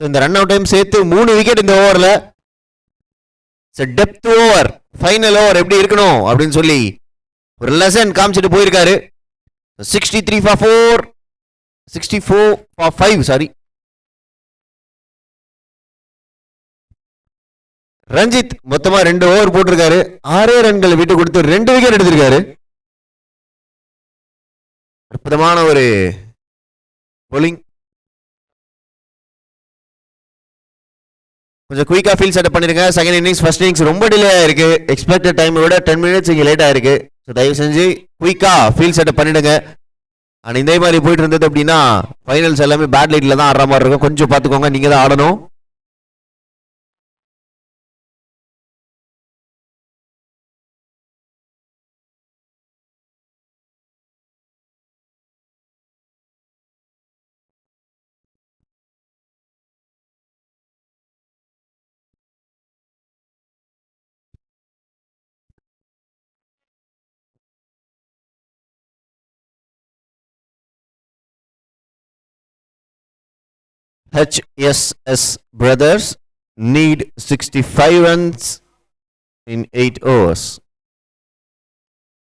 இந்த ரன் அவுட் டைம் சேர்த்து 3 விக்கெட் இந்த ஓவர்ல. டெப்த் ஓவர், ஃபைனல் ஓவர் எப்படி இருக்கணும் அப்படின்னு சொல்லி ஒரு லெசன் காமிச்சிட்டு போயிருக்காரு. 63 for 4, 64 for 5, சாரி. ரஞ்சித் மொத்தமா 2 ஓவர் போட்டிருக்காரு. 6 ரன்கள் விட்டு கொடுத்து 2 விக்கெட் எடுத்திருக்காரு. அற்புதமான ஒரு bowling. கொஞ்சம் குயிக்கா ஃபீல்ட் செட்டப் பண்ணிருங்க. செகண்ட் இன்னிங்ஸ் ஃபர்ஸ்ட் இன்னிங்ஸ் ரொம்ப டிலே ஆயிருக்கு. எக்ஸ்பெக்டட் டைம் விட 10 மினிட்ஸ் இங்கே லேட் ஆயிருக்கு. ஸோ தயவு செஞ்சு குயிக்கா ஃபீல்ட் செட்டப் பண்ணிடுங்க. ஆனால் இதே மாதிரி போயிட்டு இருந்தது அப்படின்னா ஃபைனல்ஸ் எல்லாமே பேட் லைட்ல தான் ஆடுற மாதிரி இருக்கும். கொஞ்சம் பார்த்துக்கோங்க, நீங்க தான் ஆடணும். HSS brothers need 65 runs in 8 overs.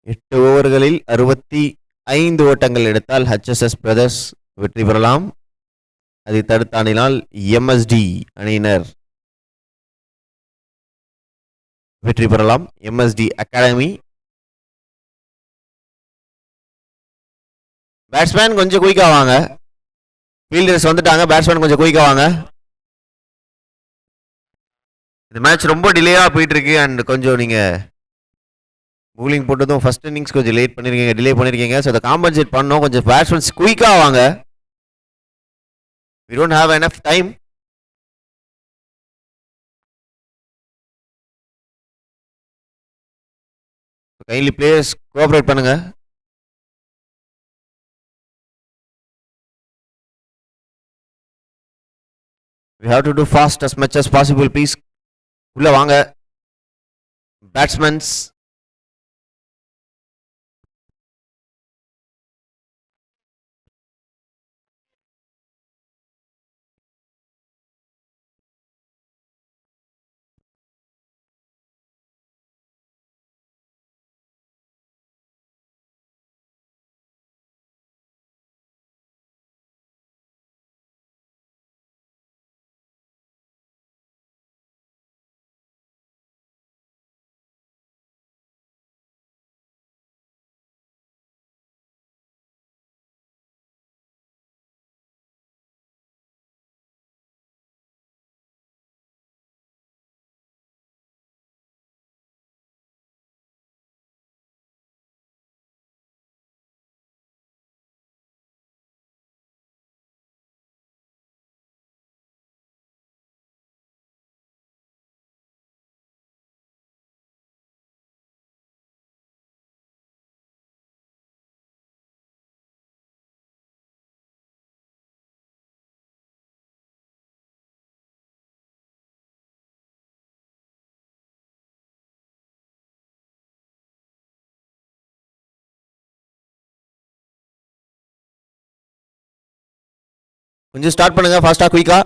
8 ஓவர்களில் 65 ஓட்டங்கள் எடுத்தால் HSS brothers வெற்றி பெறலாம். அதை தடுத்தாடினால் MSD அணியினர் வெற்றி பெறலாம். MSD academy. பேட்ஸ்மேன் கொஞ்சம் குயிக்கா வாங்க. ஃபீல்டர்ஸ் வந்துட்டாங்க. பேட்ஸ்மேன் கொஞ்சம் குயிக்கா வாங்க. இந்த மேட்ச் ரொம்ப டிலேயா போயிட்டு இருக்கு. அண்ட் கொஞ்சம் நீங்க bowling போட்டதும் ஃபர்ஸ்ட் இன்னிங்ஸ் கொஞ்சம் லேட் பண்ணிருக்கீங்க, டிலே பண்ணிருக்கீங்க. ஸோ அதை காம்பன்சேட் பண்ணோம். கொஞ்சம் பேட்ஸ்மேன்ஸ் குயிக்கா வாங்க. we don't have enough time. Kindly players cooperate பண்ணுங்க. we have to do fast as much as possible, please. உள்ள வாங்க பேட்ஸ்மேன்ஸ். கொஞ்சம் ஸ்டார்ட் பண்ணுங்க ஃபாஸ்டா குயிக்கா.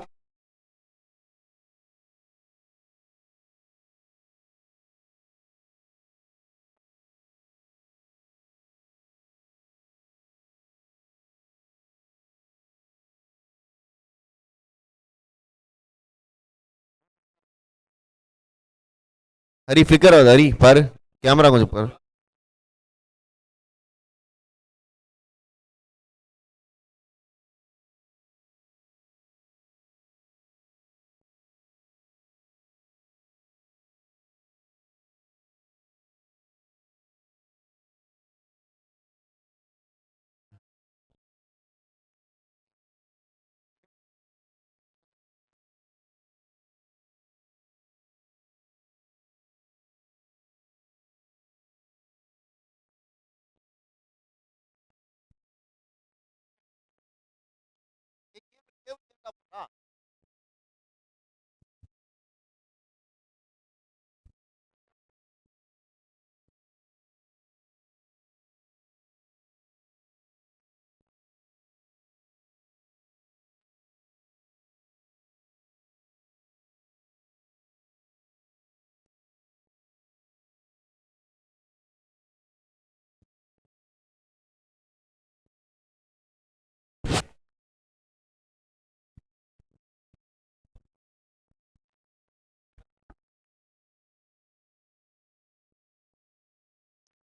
ஹரி ஃபிளிக்கர் ஆகுது, ஹரி பாரு கேமரா கொஞ்சம் பாரு.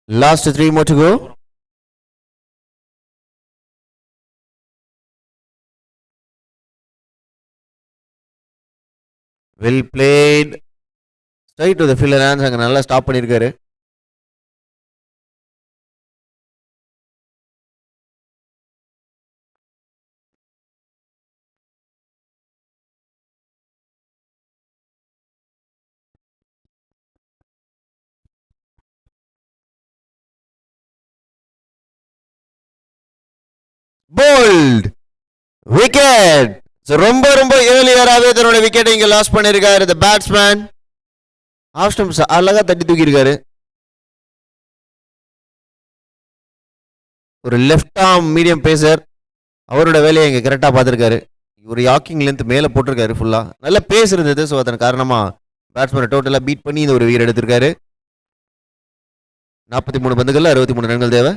Last 3 more to go. Well played. Straight to the fielder hands. அங்க நல்லா ஸ்டாப் பண்ணிருக்காரு. Bowled wicket. ரொம்ப ரொம்ப ஏர்லியராகவே தன்னோட விக்கெட்டை இங்க லாஸ் பண்ணிருக்காரு இந்த பேட்ஸ்மேன். ஆஃப் ஸ்டம்ப்ஸ் அழகா தட்டி தூக்கி இருக்காரு. ஒரு லெஃப்ட் ஆர்ம் மீடியம் பேசர், அவரோட வேலையை இங்க கரெக்டா பார்த்திருக்காரு. ஒரு யாக்கிங் லென்த் மேல போட்டிருக்காரு ஃபுல்லா. நல்ல பேஸ் இருந்தது, ஸோ அதன் காரணமா பேட்ஸ்மேனை டோட்டலா பீட் பண்ணி இந்த ஒரு விக்கெட் எடுத்திருக்காரு. 43 பந்துகள்ல 63 ரன்கள் தேவை.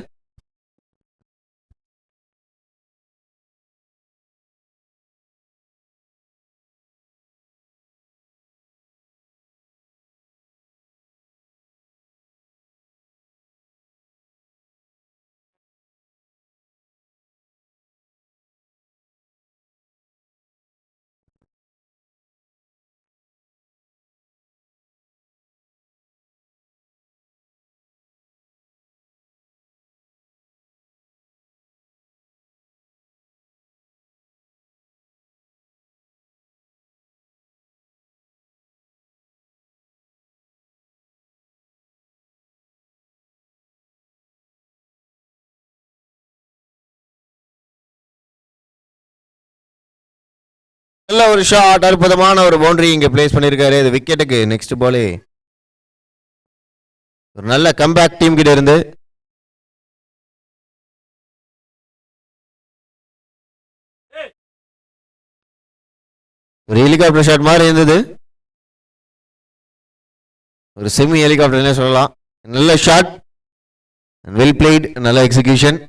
நல்ல ஒரு ஷாட், அற்புதமான ஒரு பவுண்டரி இங்க பிளேஸ் பண்ணிருக்காரு. இது விக்கெட்டுக்கு நெக்ஸ்ட் பாலே ஒரு நல்ல கம்பேக் டீம் கிட்ட இருந்து. ஒரு ஹெலிகாப்டர் ஷாட் மாதிரி இருந்தது, ஒரு செமி ஹெலிகாப்டர்னே சொல்லலாம். நல்ல ஷாட், வெல் பிளேட், நல்ல எக்ஸிகியூஷன்.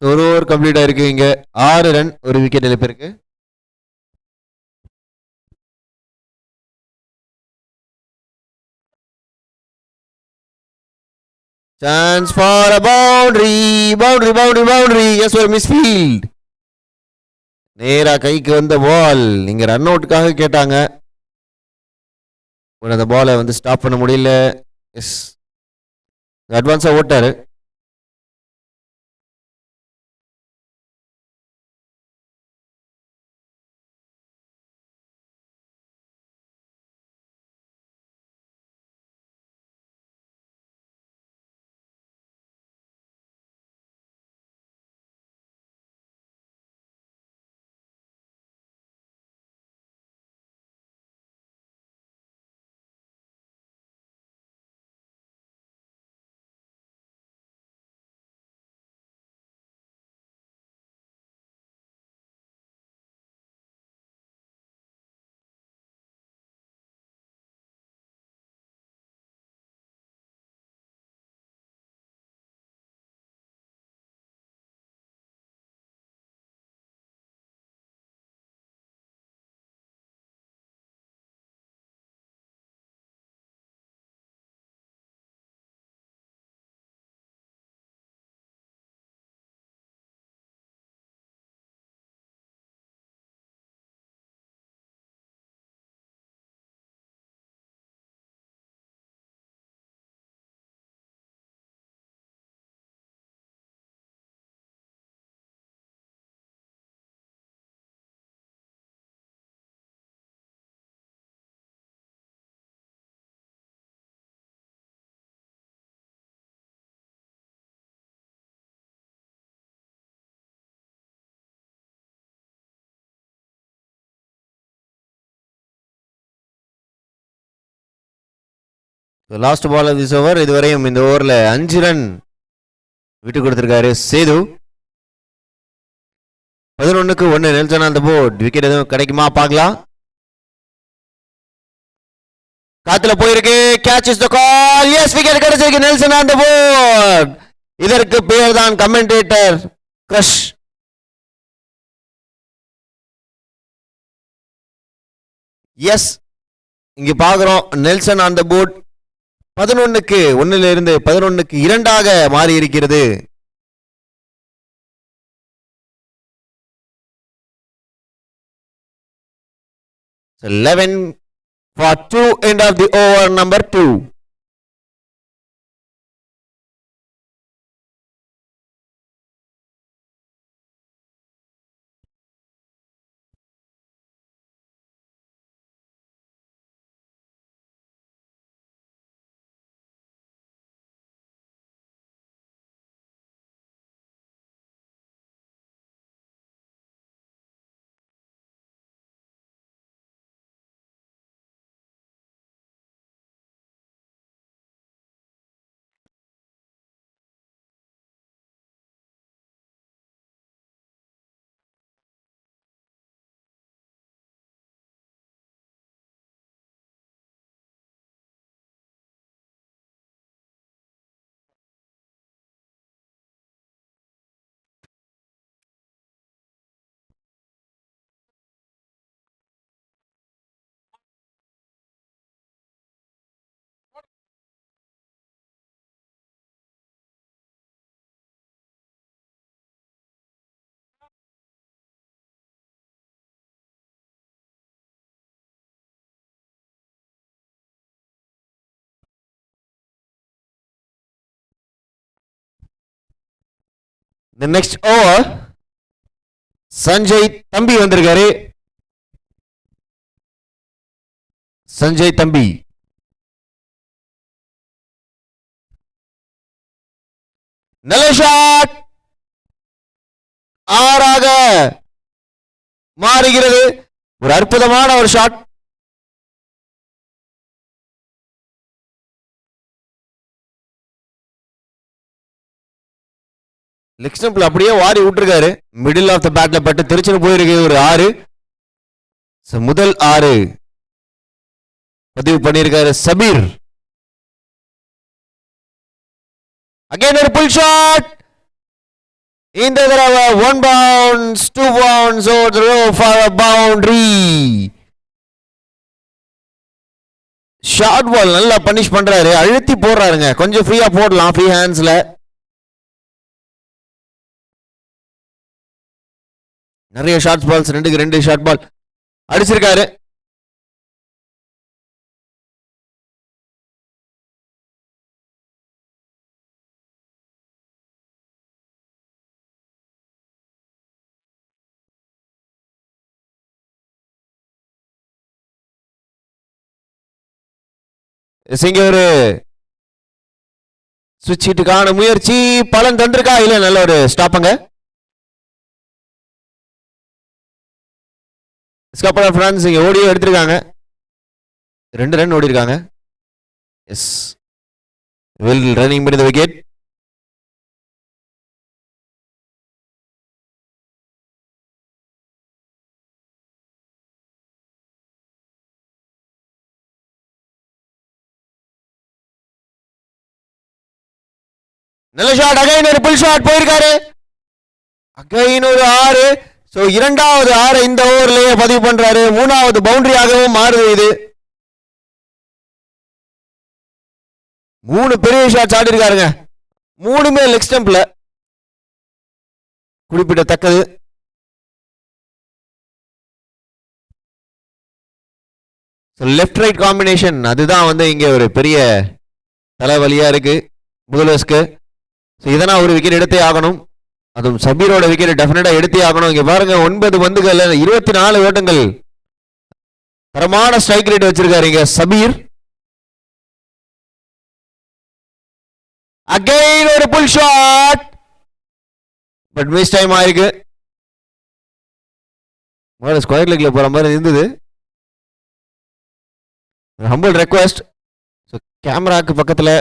ஒரு ஓவர் கம்ப்ளீட் ஆயிருக்கு. இங்க 6 ரன், ஒரு விக்கெட் இழப்பிருக்கு. Chance for a boundary. Boundary. Yes, ஒரு மிஸ்ஃபீல்ட். நேரா கைக்கு வந்த பால். நீங்க ரன் அவுட்டுக்காக கேட்டாங்க. அந்த பாலை வந்து ஸ்டாப் பண்ண முடியல. எஸ், அட்வான்ஸா ஓட்டாரு. Last ball of this over. இதுவரையும் இந்த ஓவரில் 5 ரன் விட்டு கொடுத்திருக்காரு சேது. 11க்கு 1 Nelson on the board. Wicket எதுவும் கிடைக்குமா பார்க்கலாம். காத்துல போயிருக்கு. Catch is the call. Yes, wicket கிடைச்சிருக்கு. Nelson on the board. இதற்கு பேர் தான் கமெண்டேட்டர் கிரஷ். எஸ், இங்க பாக்குறோம் நெல்சன் ஆன் தி போர்ட் 11க்கு 1 11க்கு 2 மாறி இருக்கிறது. So 11 for 2 end of the over number 2. The next over Sanjay தம்பி வந்திருக்காரு. சஞ்சய் தம்பி நல்ல ஷாட். 6 மாறுகிறது. ஒரு அற்புதமான ஒரு ஷாட். லெக் ஸ்டம்பில் அப்படியே வாரி விட்டுருக்காரு. மிடில் ஆஃப் த பேட்ல பட்டு திருச்சின்னு போயிருக்கு. ஒரு 6. முதல் 6 பதிவு பண்ணியிருக்காரு சபீர். அகைன் ஒரு புல் ஷாட். இந்த தடவை 1 bounce 2 bounce over the row for a boundary. Short ball நல்லா பனிஷ் பண்றாரு, அழுத்தி போடுறாருங்க. கொஞ்சம் ஃப்ரீயா போடலாம், ஃப்ரீ ஹேண்ட்ஸ்ல. நிறைய ஷார்ட் பால்ஸ், 2க்கு 2 ஷார்ட் பால் அடிச்சிருக்காரு. இங்க ஒரு சுவிட்ச் ஹிட்டுக்கான முயற்சி பலன் தந்திருக்கா? இல்ல, நல்ல ஒரு ஸ்டாப்புங்க. ஸ்கப்பர் பிரான்ஸ் இங்க ஓடியோ எடுத்திருக்காங்க. 2 ரன் ஓடி இருக்காங்க. எஸ், வெல் ரன்னிங் பண்ணி தி விக்கெட். நல்ல ஷாட், அகைன் ஒரு புல் ஷாட் போயிருக்காரு. அகைன் ஒரு 6. சோ இரண்டாவது 6 இந்த ஓவர்லயே பதிவு பண்றாரு. 3வது பவுண்டரியாகவும் மாறுது இது. 3 பெரிய ஷாட்ஸ் ஆடி இருக்காருங்க. 3மே லெக் ஸ்டம்ப்ல, குறிப்பிடத்தக்கது. லெஃப்ட் ரைட் காம்பினேஷன் அதுதான் வந்து இங்க ஒரு பெரிய தலைவலியா இருக்கு புதலஸ்க்கு. இதனால் ஒரு விக்கெட் எடுத்தே ஆகணும். அதுவும் சபீரோட விக்கெட் டெஃபினட்டா எடுத்தே ஆகணும். இங்க பாருங்க, 9 பந்துகள் 24 ஓட்டங்கள். தரமான ஸ்ட்ரைக் ரேட் வச்சிருக்காரு இங்க சபீர். அகைன் ஒரு pull shot, but mistime ஆயிருக்கு. ஸ்கொயர் லெக்ல போற மாதிரி இருந்தது. ஹம்பிள் ரெக்வெஸ்ட், கேமராக்கு பக்கத்துல,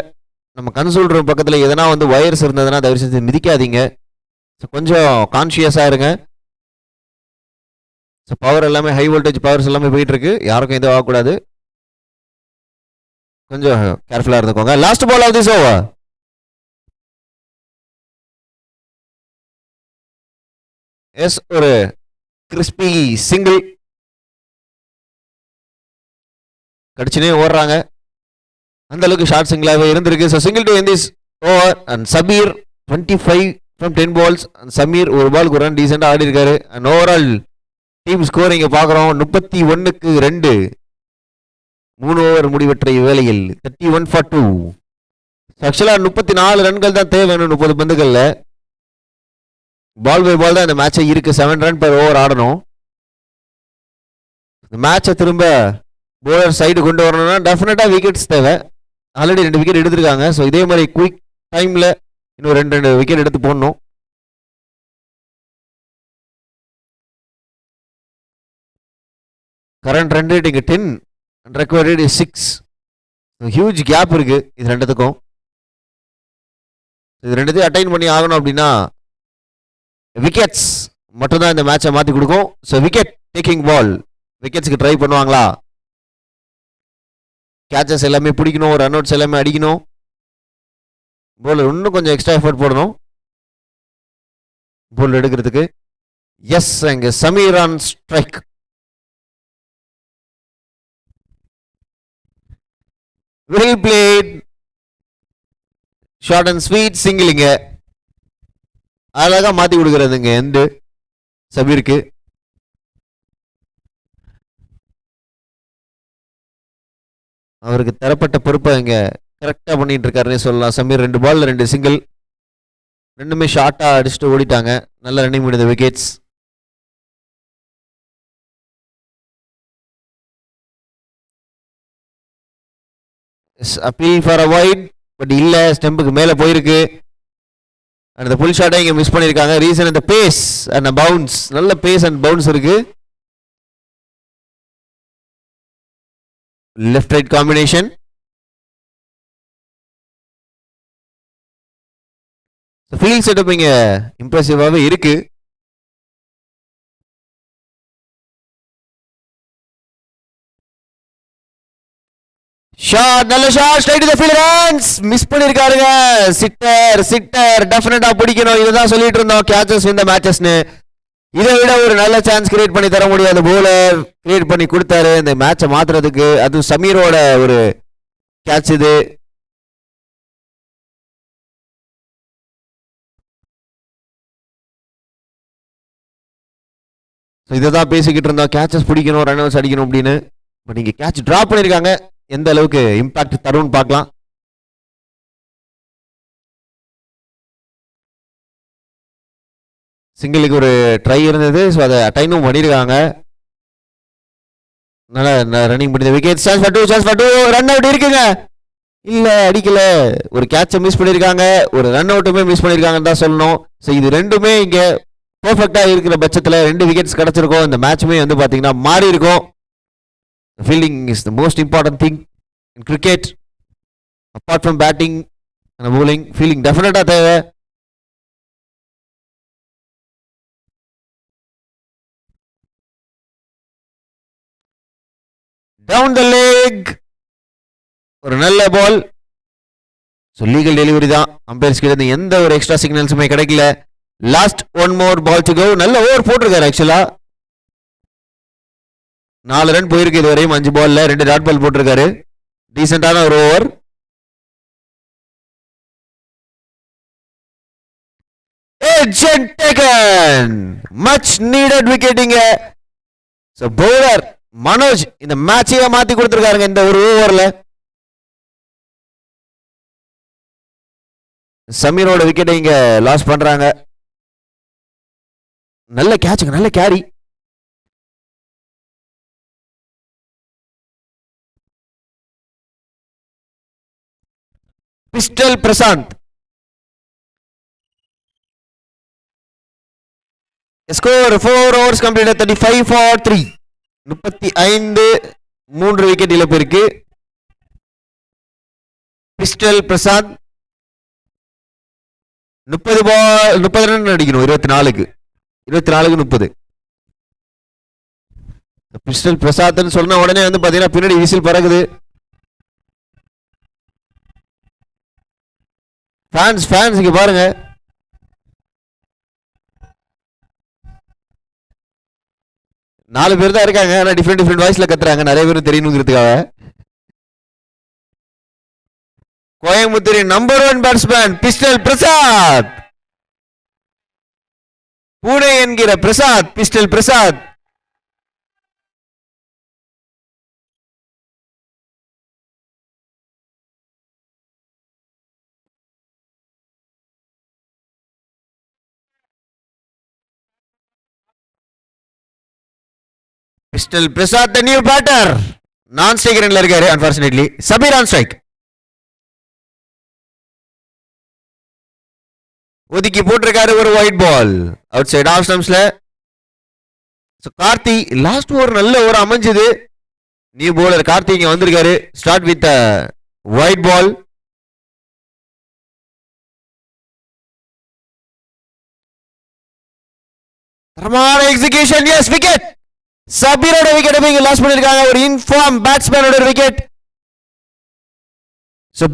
நம்ம கன்சோல் ரூம் பக்கத்துல எதனா வந்து வயர்ஸ் இருந்ததுன்னா தயவு செஞ்சு மிதிக்காதீங்க. கொஞ்சம் கான்சியஸா இருங்க. பவர் எல்லாமே ஹை வோல்டேஜ் பவர்ஸ் எல்லாமே போயிட்டு இருக்கு. யாருக்கும் எதுவும் ஆகக்கூடாது. கொஞ்சம் கேர்ஃபுல்லா இருந்துக்கோங்க. Last ball of this over. Yes, ஒரு கிறிஸ்பி சிங்கிள் கடிச்சுனே ஓடுறாங்க. அந்த அளவுக்கு ஷார்ட் சிங்கிளாகவே இருந்திருக்கு. So single to end this over. And Sabir 25 from 10 balls. And Sameer ஒரு பாலுக்கு ரன் டீசெண்டாக ஆடி இருக்காரு. அண்ட் ஓவரால் டீம் ஸ்கோர் இங்கே பார்க்குறோம் 31க்கு 2. 3 ஓவர் முடிவற்ற வேளையில் 31 for 2. ஆக்சுவலாக 34 ரன்கள் தான் தேவை 30 பந்துகளில். பால் பை பால் தான் இந்த மேட்சை இருக்கு. 7 ரன் per ஓவர் ஆடணும். இந்த மேட்சை திரும்ப போலர் சைடு கொண்டு வரணும்னா டெஃபினட்டா விக்கெட்ஸ் தேவை. ஆல்ரெடி 2 விக்கெட் எடுத்திருக்காங்க. ஸோ இதே மாதிரி குயிக் டைம்ல இன்னும் 2 விக்கெட் எடுத்து போடணும். கரண்ட் ரன் ரேட் இங்க 10, ரெக்வயர்ட் ரேட் 6. ஹியூஜ் கேப் இருக்கு இது ரெண்டுத்துக்கும். இது ரெண்டுத்தையும் அட்டைன் பண்ணி ஆகணும் அப்படின்னா விக்கெட்ஸ் மட்டும்தான் இந்த மேட்சை மாற்றி கொடுக்கும். ஸோ விக்கெட் டேக்கிங் பால், விக்கெட்ஸ்க்கு ட்ரை பண்ணுவாங்களா? கேச்சஸ் எல்லாமே பிடிக்கணும், ரன் அவுட்ஸ் எல்லாமே அடிக்கணும். போலர் இன்னும் கொஞ்சம் எக்ஸ்ட்ரா எஃபர்ட் போடணும் போல் எடுக்கிறதுக்கு. எஸ், அங்க Sameer on strike. Well played, short and sweet சிங்கிளிங்க. அழகா மாத்தி கொடுக்கறதுங்க எந்த சபீருக்கு. அவருக்கு தரப்பட்ட பொறுப்பை இங்க கரெக்டா பண்ணிட்டு இருக்காருன்னு சொல்லலாம். சமீர் 2 பால்ல 2 சிங்கிள், 2மே ஷார்ட்டா அடிச்சுட்டு ஓடிட்டாங்க. நல்ல ரன்னிங் முடிந்த wickets. Appeal for a wide, but இல்ல, ஸ்டெம்புக்கு மேல போயிருக்கு. அந்த புல் ஷாட்டை இங்க மிஸ் பண்ணிருக்காங்க. ரீசன் அந்த பேஸ் அண்ட் பவுன்ஸ். நல்ல பேஸ் அண்ட் பவுன்ஸ் இருக்கு. Left right combination. Field setup இங்க இம்ப்ரெசிவாவே இருக்கு. ஷாட், நல்ல shot, straight to the field, runs miss பண்ணிருக்காருங்க. சிட்டர் டெஃபினட்டா பிடிக்கணும். இதுதான் சொல்லிட்டு இருந்தோம், கேச்சஸ் வின் தி மேட்சஸ்னு. இதை விட ஒரு நல்ல சான்ஸ் கிரியேட் பண்ணி தர முடியாத போலர் கிரியேட் பண்ணி கொடுத்தாரு இந்த மேட்சை மாத்துறதுக்கு. அதுவும் சமீரோட ஒரு கேட்ச் இது. இதைதான் பேசிக்கிட்டு இருந்தோம், கேட்சஸ் பிடிக்கணும், ரன் அவுட்ஸ் அடிக்கணும் அப்படின்னு. பட் இங்க கேட்ச் டிராப் பண்ணிருக்காங்க, எந்த அளவுக்கு இம்பாக்ட் தரும்னு பார்க்கலாம். சிங்கிளுக்கு ஒரு ட்ரை இருந்தது, ஸோ அதை அட்டைனும் பண்ணியிருக்காங்க. நல்லா ரன்னிங் பண்ணி wicket. Chance for two run out இருக்குங்க. இல்ல அடிக்கல, ஒரு கேட்சை மிஸ் பண்ணியிருக்காங்க, ஒரு ரன் அவுட்டுமே மிஸ் பண்ணியிருக்காங்கன்னு தான் சொல்லணும். ஸோ இது ரெண்டுமே இங்க பர்ஃபெக்டா இருக்கிற பட்சத்தில் 2 விக்கெட்ஸ் கிடைச்சிருக்கும். இந்த மேட்சுமே வந்து பாத்தீங்கன்னா மாறி இருக்கும். Fielding is the most important thing in cricket. Apart from batting and bowling, fielding டெஃபினட்டா தேவை. டவுன் த லெக், ஒரு நல்ல பால். ஸோ லீகல் டெலிவரி தான். அம்பையர்ஸ் கிட்ட எந்த ஒரு எக்ஸ்ட்ரா சிக்னல்ஸுமே கிடைக்கல. Last one more ball to go. நல்ல ஓவர் போட்டிருக்காரு ஆக்சுவலா. 4 ரன் போயிருக்கு இதுவரையும் 5 பால்ல, 2 டாட் பால் போட்டிருக்காரு. டீசென்டான ஒரு ஓவர். மச் நீடட் விக்கெட்டிங்க. ஸோ பவுலர் மனோஜ் இந்த மேட்சையே மாத்தி கொடுத்திருக்காருங்க இந்த ஒரு ஓவர்ல. சமீரோட விக்கெட்டை இங்க லாஸ் பண்றாங்க. நல்ல கேட்சுங்க, நல்ல carry. Pistol Prashanth. Score 4 overs completed 35 for 3. 35, 3 wicket இழப்பு இருக்கு. பிஸ்டல் பிரசாந்த் 30 ரன் அடிக்கணும் 24க்கு 30. பிஸ்டல் பிரசாத்னு சொன்ன உடனே வந்து பாத்தீங்கன்னா பின்னாடி விசில் பறக்குது. ஃபேன்ஸ் இங்க பாருங்க. நாலு பேர் தான் இருக்காங்க, ஆனா டிஃப்ரெண்ட் வாய்ஸ்ல கத்துறாங்க, நிறைய பேரும் தெரியணுங்கிறதுக்காக. கோயம்புத்தூரின் number 1 batsman pistol Prasad. Pune என்கிற Prasad, pistol Prasad. Pistol Prasad the new batter. Non strike ரன்ல இருக்காரு அன்பார்ச்சுனேட்லி. Sabeer on strike. ஒதுக்கி போட்டிருக்காரு ஒரு wide ball outside off ஸ்டம்ப்ஸ்ல. கார்த்தி லாஸ்ட் ஓவர் நல்ல ஓவர் அமைஞ்சது. நியூ பவுலர் கார்த்தி இங்க வந்திருக்காரு. Start with wide ball. தரமான எக்ஸிகியூஷன். Yes wicket. சபீரோட விக்கெட் இங்க லாஸ் பண்ணிருக்காங்க. ஒரு இன்ஃபார்ம் பேட்ஸ்மேனோட விக்கெட். சோ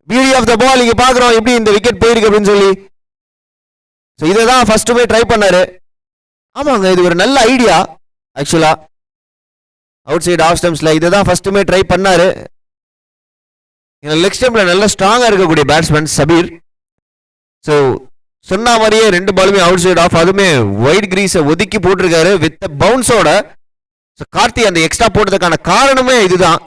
பியூட்டி ஆஃப் த பால் இங்க பாக்குறோம் எப்படி இந்த விக்கெட் போயிருக்கு அப்படின்னு சொல்லி. சோ இததான் ஃபர்ஸ்ட் போய் ட்ரை பண்ணாரு. ஆமாங்க, இது ஒரு நல்ல ஐடியா ஆக்சுவலா. அவுட் சைட் ஆஃப் ஸ்டம்ப்ஸ்ல இததான் ஃபர்ஸ்ட்டுமே ட்ரை பண்ணாரு. லெக் ஸ்டம்ப்ல நல்ல ஸ்ட்ராங்கா இருக்கக்கூடிய பேட்ஸ்மேன் சபீர். சோ சொன்ன மாதிரியே 2 பாலுமே அவுட் சைட் ஆஃப், அதுமே ஒயிட் கிரீஸை ஒதுக்கி போட்டிருக்காரு வித் பவுன்ஸோட. கார்த்தி அந்த எக்ஸ்ட்ரா போட்டதுக்கான காரணமே இதுதான்.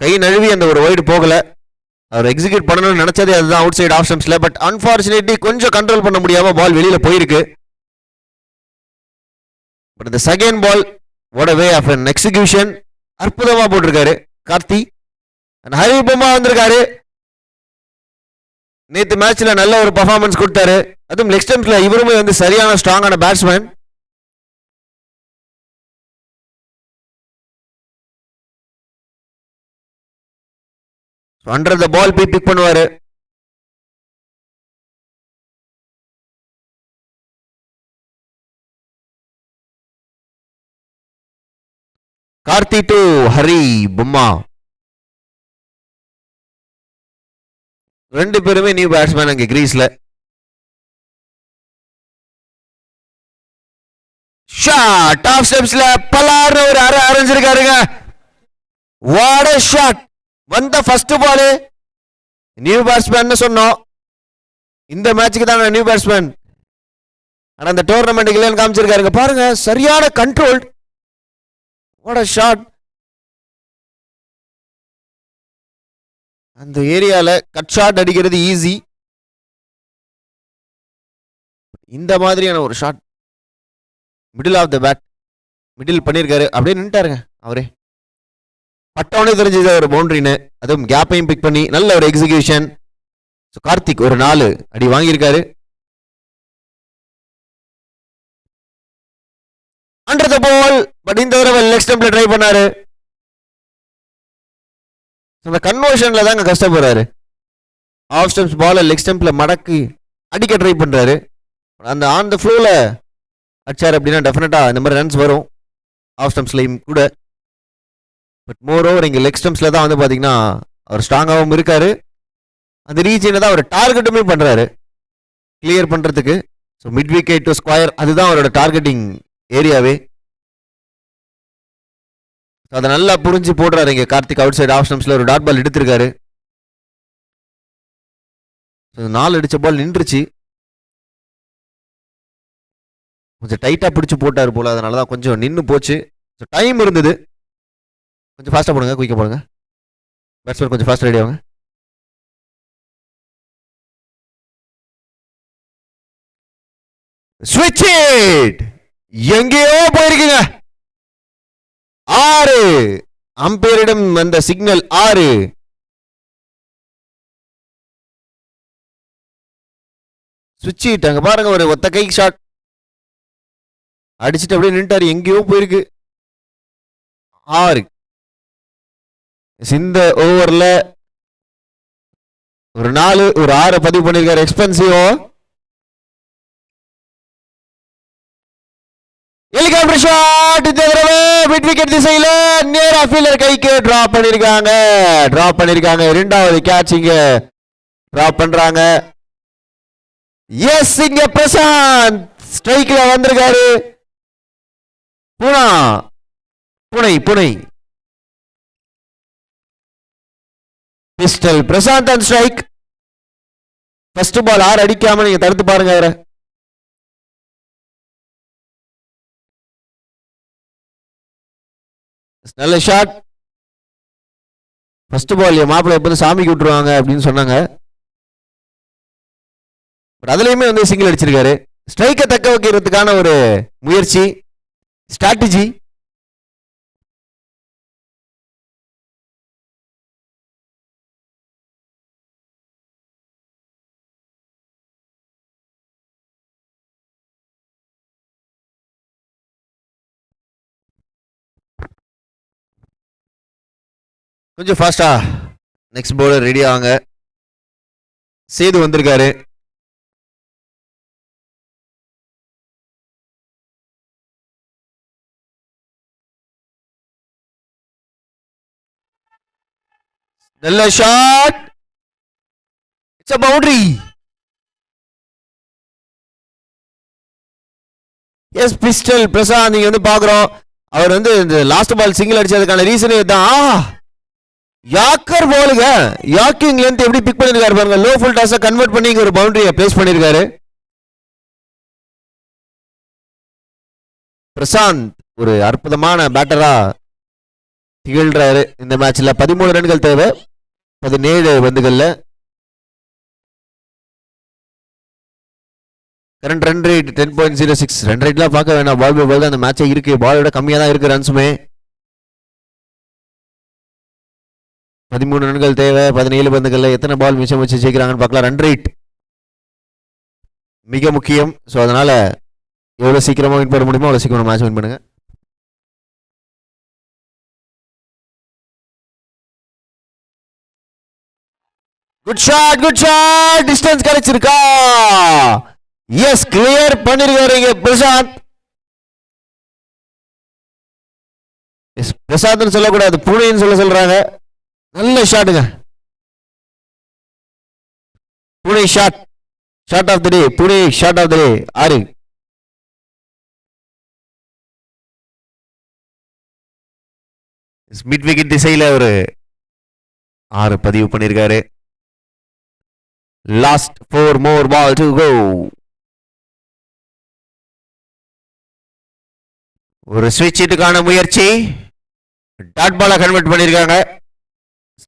கை நழுவி அந்த ஒரு ஒயிட் போகல. அவர் எக்ஸிக்யூட் பண்ணணும்னு நினைச்சதே அதுதான் அவுட் சைட் ஆஃப் ஸ்டம்ப்ஸ்ல. பட் அன்பார்ச்சுனேட்லி கொஞ்சம் கண்ட்ரோல் பண்ண முடியாம பால் வெளியில போயிருக்கு. பட் இந்த second ball what a way of an execution. அற்புதமா போட்டிருக்காரு கார்த்தி. ஹரி பொம்மா வந்திருக்காரு. நேத்து மேட்ச்ல நல்ல ஒரு பெர்ஃபார்மன்ஸ் கொடுத்தாரு. அதுவும் லெக் ஸ்டம்ப்ஸ்ல இவருமே வந்து சரியான ஸ்ட்ராங்கான பேட்ஸ்மேன். அண்டர் த பால் போய் பிக் பண்ணுவாரு. கார்த்தி டு ஹரி பொம்மா. 2 பேருமே நியூ பேட்ஸ்மேன் அங்க கிரீஸ்ல. ஷாட் டாப் ஸ்டெப்ஸ்ல பலார்னு ஒரு அரை அரைஞ்சிருக்காருங்க. What a shot. வந்த ஃபர்ஸ்ட் பால் நியூ பேட்ஸ்மேன் சொன்னோம். இந்த மேட்சுக்கு தான் நியூ பேட்ஸ்மேன். ஆனா அந்த டோர்னமெண்ட்டுக்கு இல்லைன்னு காமிச்சிருக்காருங்க. பாருங்க சரியான கண்ட்ரோல். What a shot. அந்த ஏரியால கட் ஷாட் அடிக்கிறது ஈஸி. இந்த மாதிரியான ஒரு shot middle of the bat middle பண்ணியிருக்காரு. அப்படியே நின்ட்டாருங்க அவரே. பட்டவனே தெரிஞ்சது ஒரு பவுண்டரின்னு. அதுவும் கேப்பையும் பிக் பண்ணி நல்ல ஒரு எக்ஸிகியூஷன். கார்த்திக் ஒரு 4 அடி வாங்கியிருக்காரு. Under the ball. பட் இந்த தடவை லெக் ஸ்டம்பில் ட்ரை பண்ணாரு. அந்த கன்வர்ஷன்ல தாங்க கஷ்டப்படுறாரு. ஆஃப் ஸ்டெம்ப்ஸ் பால் லெக் ஸ்டெம்ப்ல மடக்கி அடிக்க ட்ரை பண்றாரு. அந்த ஆன் த ஃப்ளோல அடிச்சார் அப்படின்னா டெஃபினட்டா இந்த மாதிரி ரன்ஸ் வரும் ஆஃப் ஸ்டெம்ப்ஸ்லையும் கூட. பட் மோர் ஓவர் இங்கே லெக் ஸ்டெம்ப்ஸ்ல தான் வந்து பார்த்தீங்கன்னா அவர் ஸ்ட்ராங்காகவும் இருக்காரு. அந்த ரீஜனை தான் அவர் டார்கெட்டுமே பண்றாரு கிளியர் பண்றதுக்கு. So mid wicket to square அதுதான் அவரோட டார்கெட்டிங் ஏரியாவே. அதை நல்லா புரிஞ்சு போடுறாரு இங்கே கார்த்திக். அவுட் சைடு ஆஃப் ஸ்டெம்ப்ஸ்ல ஒரு டாட் பால் எடுத்திருக்காரு. 4 அடிச்ச பால் நின்றுச்சு. கொஞ்சம் டைட்டா பிடிச்சு போட்டாரு போல, அதனாலதான் கொஞ்சம் நின்று போச்சு. டைம் இருந்தது. கொஞ்சம் ஃபாஸ்டா போடுங்க, குயிக்கா போடுங்க. பேட்ஸ்மேன் கொஞ்சம் ஃபாஸ்ட் ரெடி ஆகுங்க. ஸ்விட்ச் இட். எங்கேயோ போயிருக்குங்க. 6 அம்பையரிடம் வந்த சிக்னல் 6. ஸ்விட்ச் இட். அங்க பாருங்க ஒரு ஒத்த கை ஷாட் அடிச்சுட்டு அப்படியே நின்ட்டாரு. எங்கேயோ போயிருக்கு. 6. இந்த ஓவர்ல ஒரு 4 ஒரு 6 பதிவு பண்ணிருக்காரு. எக்ஸ்பென்சிவ். Helicopter shot. இந்த தடவை மிட் விக்கெட் திசையில நேரா ஃபீல்டர் கைக்கு டிராப் பண்ணிருக்காங்க. இரண்டாவது கேட்ச் இங்க டிராப் பண்றாங்க. எஸ் இங்க பிரசாந்த் ஸ்ட்ரைக்ல வந்திருக்காரு. புனை pistol Prashanth and strike. First ball 6 அடிக்காம நீங்க தடுத்து பாருங்க அவரை. நல்ல ஷாட். ஃபர்ஸ்ட் பால் என் மாப்பிள்ளை எப்போதும் சாமிக்கு விட்டுருவாங்க அப்படின்னு சொன்னாங்க. பட் அதுலயுமே வந்து சிங்கிள் அடிச்சிருக்காரு. ஸ்ட்ரைக்கை தக்க வைக்கிறதுக்கான ஒரு முயற்சி, ஸ்ட்ராட்டஜி. கொஞ்சம் ஃபாஸ்டா நெக்ஸ்ட் பவுலர் ரெடி ஆவாங்க. சேது வந்திருக்காரு. நல்ல shot. It's a boundary. Yes pistol Prashanth நீங்க வந்து பாக்குறோம். அவர் வந்து இந்த லாஸ்ட் பால் சிங்கிள் அடிச்சதுக்கான ரீசனே தான் யாக்கர் பாலுங்க. யாக்கிங் லென்த் எப்படி பிக் பண்ணிருக்காரு பாருங்க. லோ ஃபுல் டாஸை கன்வெர்ட் பண்ணி இங்க ஒரு பவுண்டரியை பிளேஸ் பண்ணிருக்காரு. பிரசாந்த் ஒரு அற்புதமான பேட்டரா திகழ்றாரு இந்த மேட்ச்ல. 13 ரன்கள் தேவை 17 பந்துகள்ல. Current run rate 10.06. ரன் ரேட்லாம் பார்க்க வேணாம். பால் பை பால் தான் அந்த மேட்சே இருக்கு. பாலோட கம்மியா தான் இருக்கு ரன்ஸுமே. 13 ரன்கள் தேவை 17 பந்துகள்ல. எத்தனை பால் மிச்சம் வச்சு ஜெயிக்கிறாங்கன்னு பார்க்கலாம். ரன் ரேட் மிக முக்கியம். ஸோ அதனால எவ்வளவு சீக்கிரமா வின் பண்ண முடியுமோ அவ்வளவு சீக்கிரம் மேட்ச் வின் பண்ணுங்க. Good shot. டிஸ்டன்ஸ் கிடைச்சிருக்கா? எஸ் கிளியர் பண்ணிருக்காரு பிரசாந்த். பிரசாந்த் சொல்லக்கூடாது, புனேன்னு சொல்றாங்க. நல்ல ஷாட்டுங்க. Pune shot of the day. Pune shot of the day 6. Mid wicket திசையில ஒரு 6 பதிவு பண்ணியிருக்காரு. Last 4 more ball to go. ஒரு ஸ்விட்ச் ஹிட்டுக்கான முயற்சி. டாட் பாலா கன்வெர்ட் பண்ணிருக்காங்க.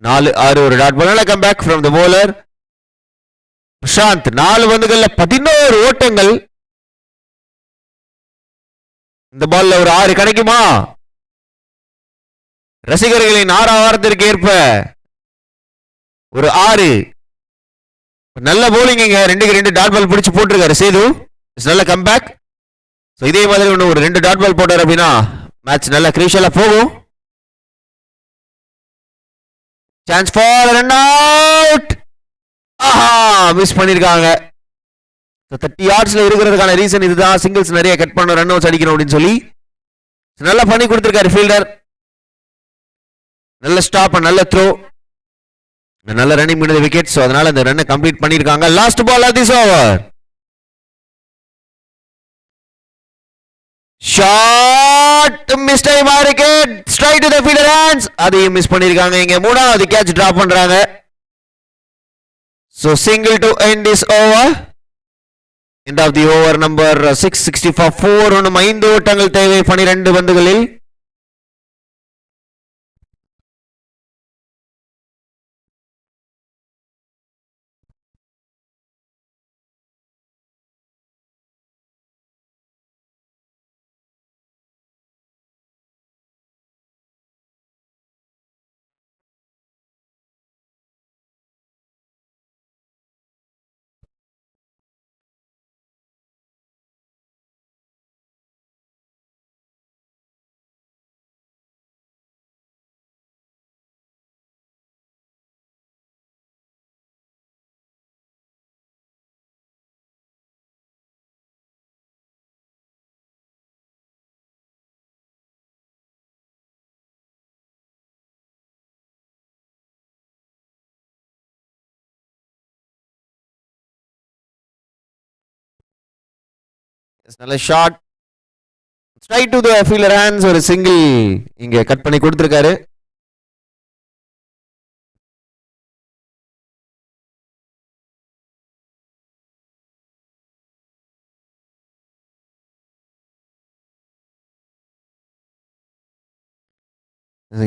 4-6 ஒரு dot ball. Come back from the bowler. Prashanth 4 பந்துகள்ல 11 ஓட்டங்கள். இந்த பால்ல ஒரு 6 கிடைக்குமா? ரசிகர்களின் ஆரவாரத்திற்கு ஏற்ப ஒரு 6. நல்ல போலிங். 2 டாட் பால் பிடிச்சு போட்டிருக்காரு சேது. நல்ல கம்பேக். இதே மாதிரி ஒன்று ஒரு 2 டாட் பால் போட்டார் அப்படின்னா மேட்ச் நல்ல கிரூஷியலா போகும். Chance for run out. ஆஹா, மிஸ் பண்ணிருக்காங்க. 30 yardsல இருக்கிறதுக்கான ரீசன் இதுதான். சிங்கிள்ஸ் நிறைய கட் பண்ண, ரன் அவுட்ஸ் அடிக்கணும் அப்படின்னு சொல்லி நல்லா பண்ணி கொடுத்திருக்காரு ஃபீல்டர். நல்ல ஸ்டாப், நல்ல த்ரோ, நல்ல ரன்னிங் பண்ணது விக்கெட். ஸோ அதனால அந்த ரன்னை கம்ப்ளீட் பண்ணிருக்காங்க. Last ball of this over. Shot miss time ஆருக்கு. Straight to the fielder hands. அதையும் மிஸ் பண்ணிருக்காங்க. இங்க 3வது கேட்ச் டிராப் பண்றாங்க. So single to end this over. End of the over number 664. ஒன்னும் 5 ஓட்டங்கள் தேவை 12 பந்துகளில். நல்ல shot. Straight to the fielder hands. ஒரு சிங்கிள் இங்க கட் பண்ணி கொடுத்திருக்காரு.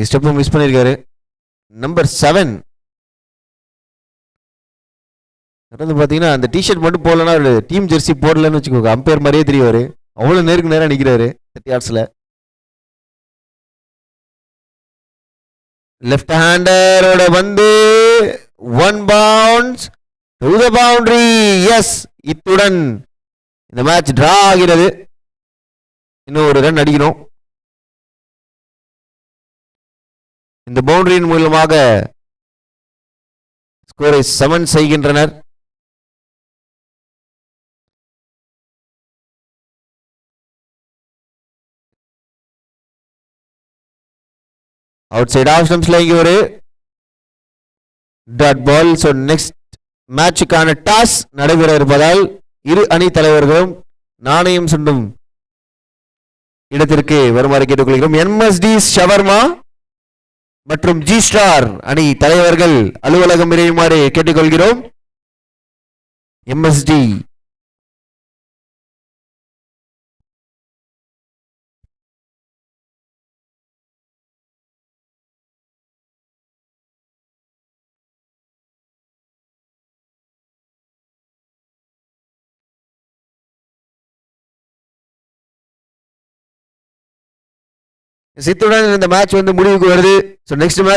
ஸ்டெப் மிஸ் பண்ணிருக்காரு. நம்பர் 7 பாத்தீங்கன்னா அந்த டிஷர்ட் மட்டும் போடலன்னா டீம் ஜெர்சி போடலன்னு வச்சுக்கோங்க, அம்பையர் மாதிரியே தெரியவாரு. அவ்வளவு நேருக்கு நேரம் நிக்கிறாரு 30 yardsல. லெஃப்ட் ஹேண்டரோட வந்து 1 bounce to the boundary. Yes, இத்துடன் இந்த மேட்ச் டிரா ஆகிறது. இன்னும் ஒரு ரன் அடிக்கணும். இந்த பவுண்டரியின் மூலமாக ஸ்கோரை சமன் செய்கின்றனர். அவுட் சைட் ஆஃப் ஸ்டம்ப்ஸ்ல இங்க ஒரு டாட் பால். ஸோ நெக்ஸ்ட் மேட்சுக்கான டாஸ் நடைபெற இருப்பதால் இரு அணி தலைவர்களும் நாணயம் சுண்டும் இடத்திற்கு வருமாறு கேட்டுக்கொள்கிறோம். எம்எஸ்டி ஷவர்மா மற்றும் ஜி ஸ்டார் அணி தலைவர்கள் அலுவலகம் விரையுமாறு கேட்டுக்கொள்கிறோம். எம்எஸ்டி இத்துடன் இந்த மேட்ச் வந்து முடிவுக்கு வருது. So next match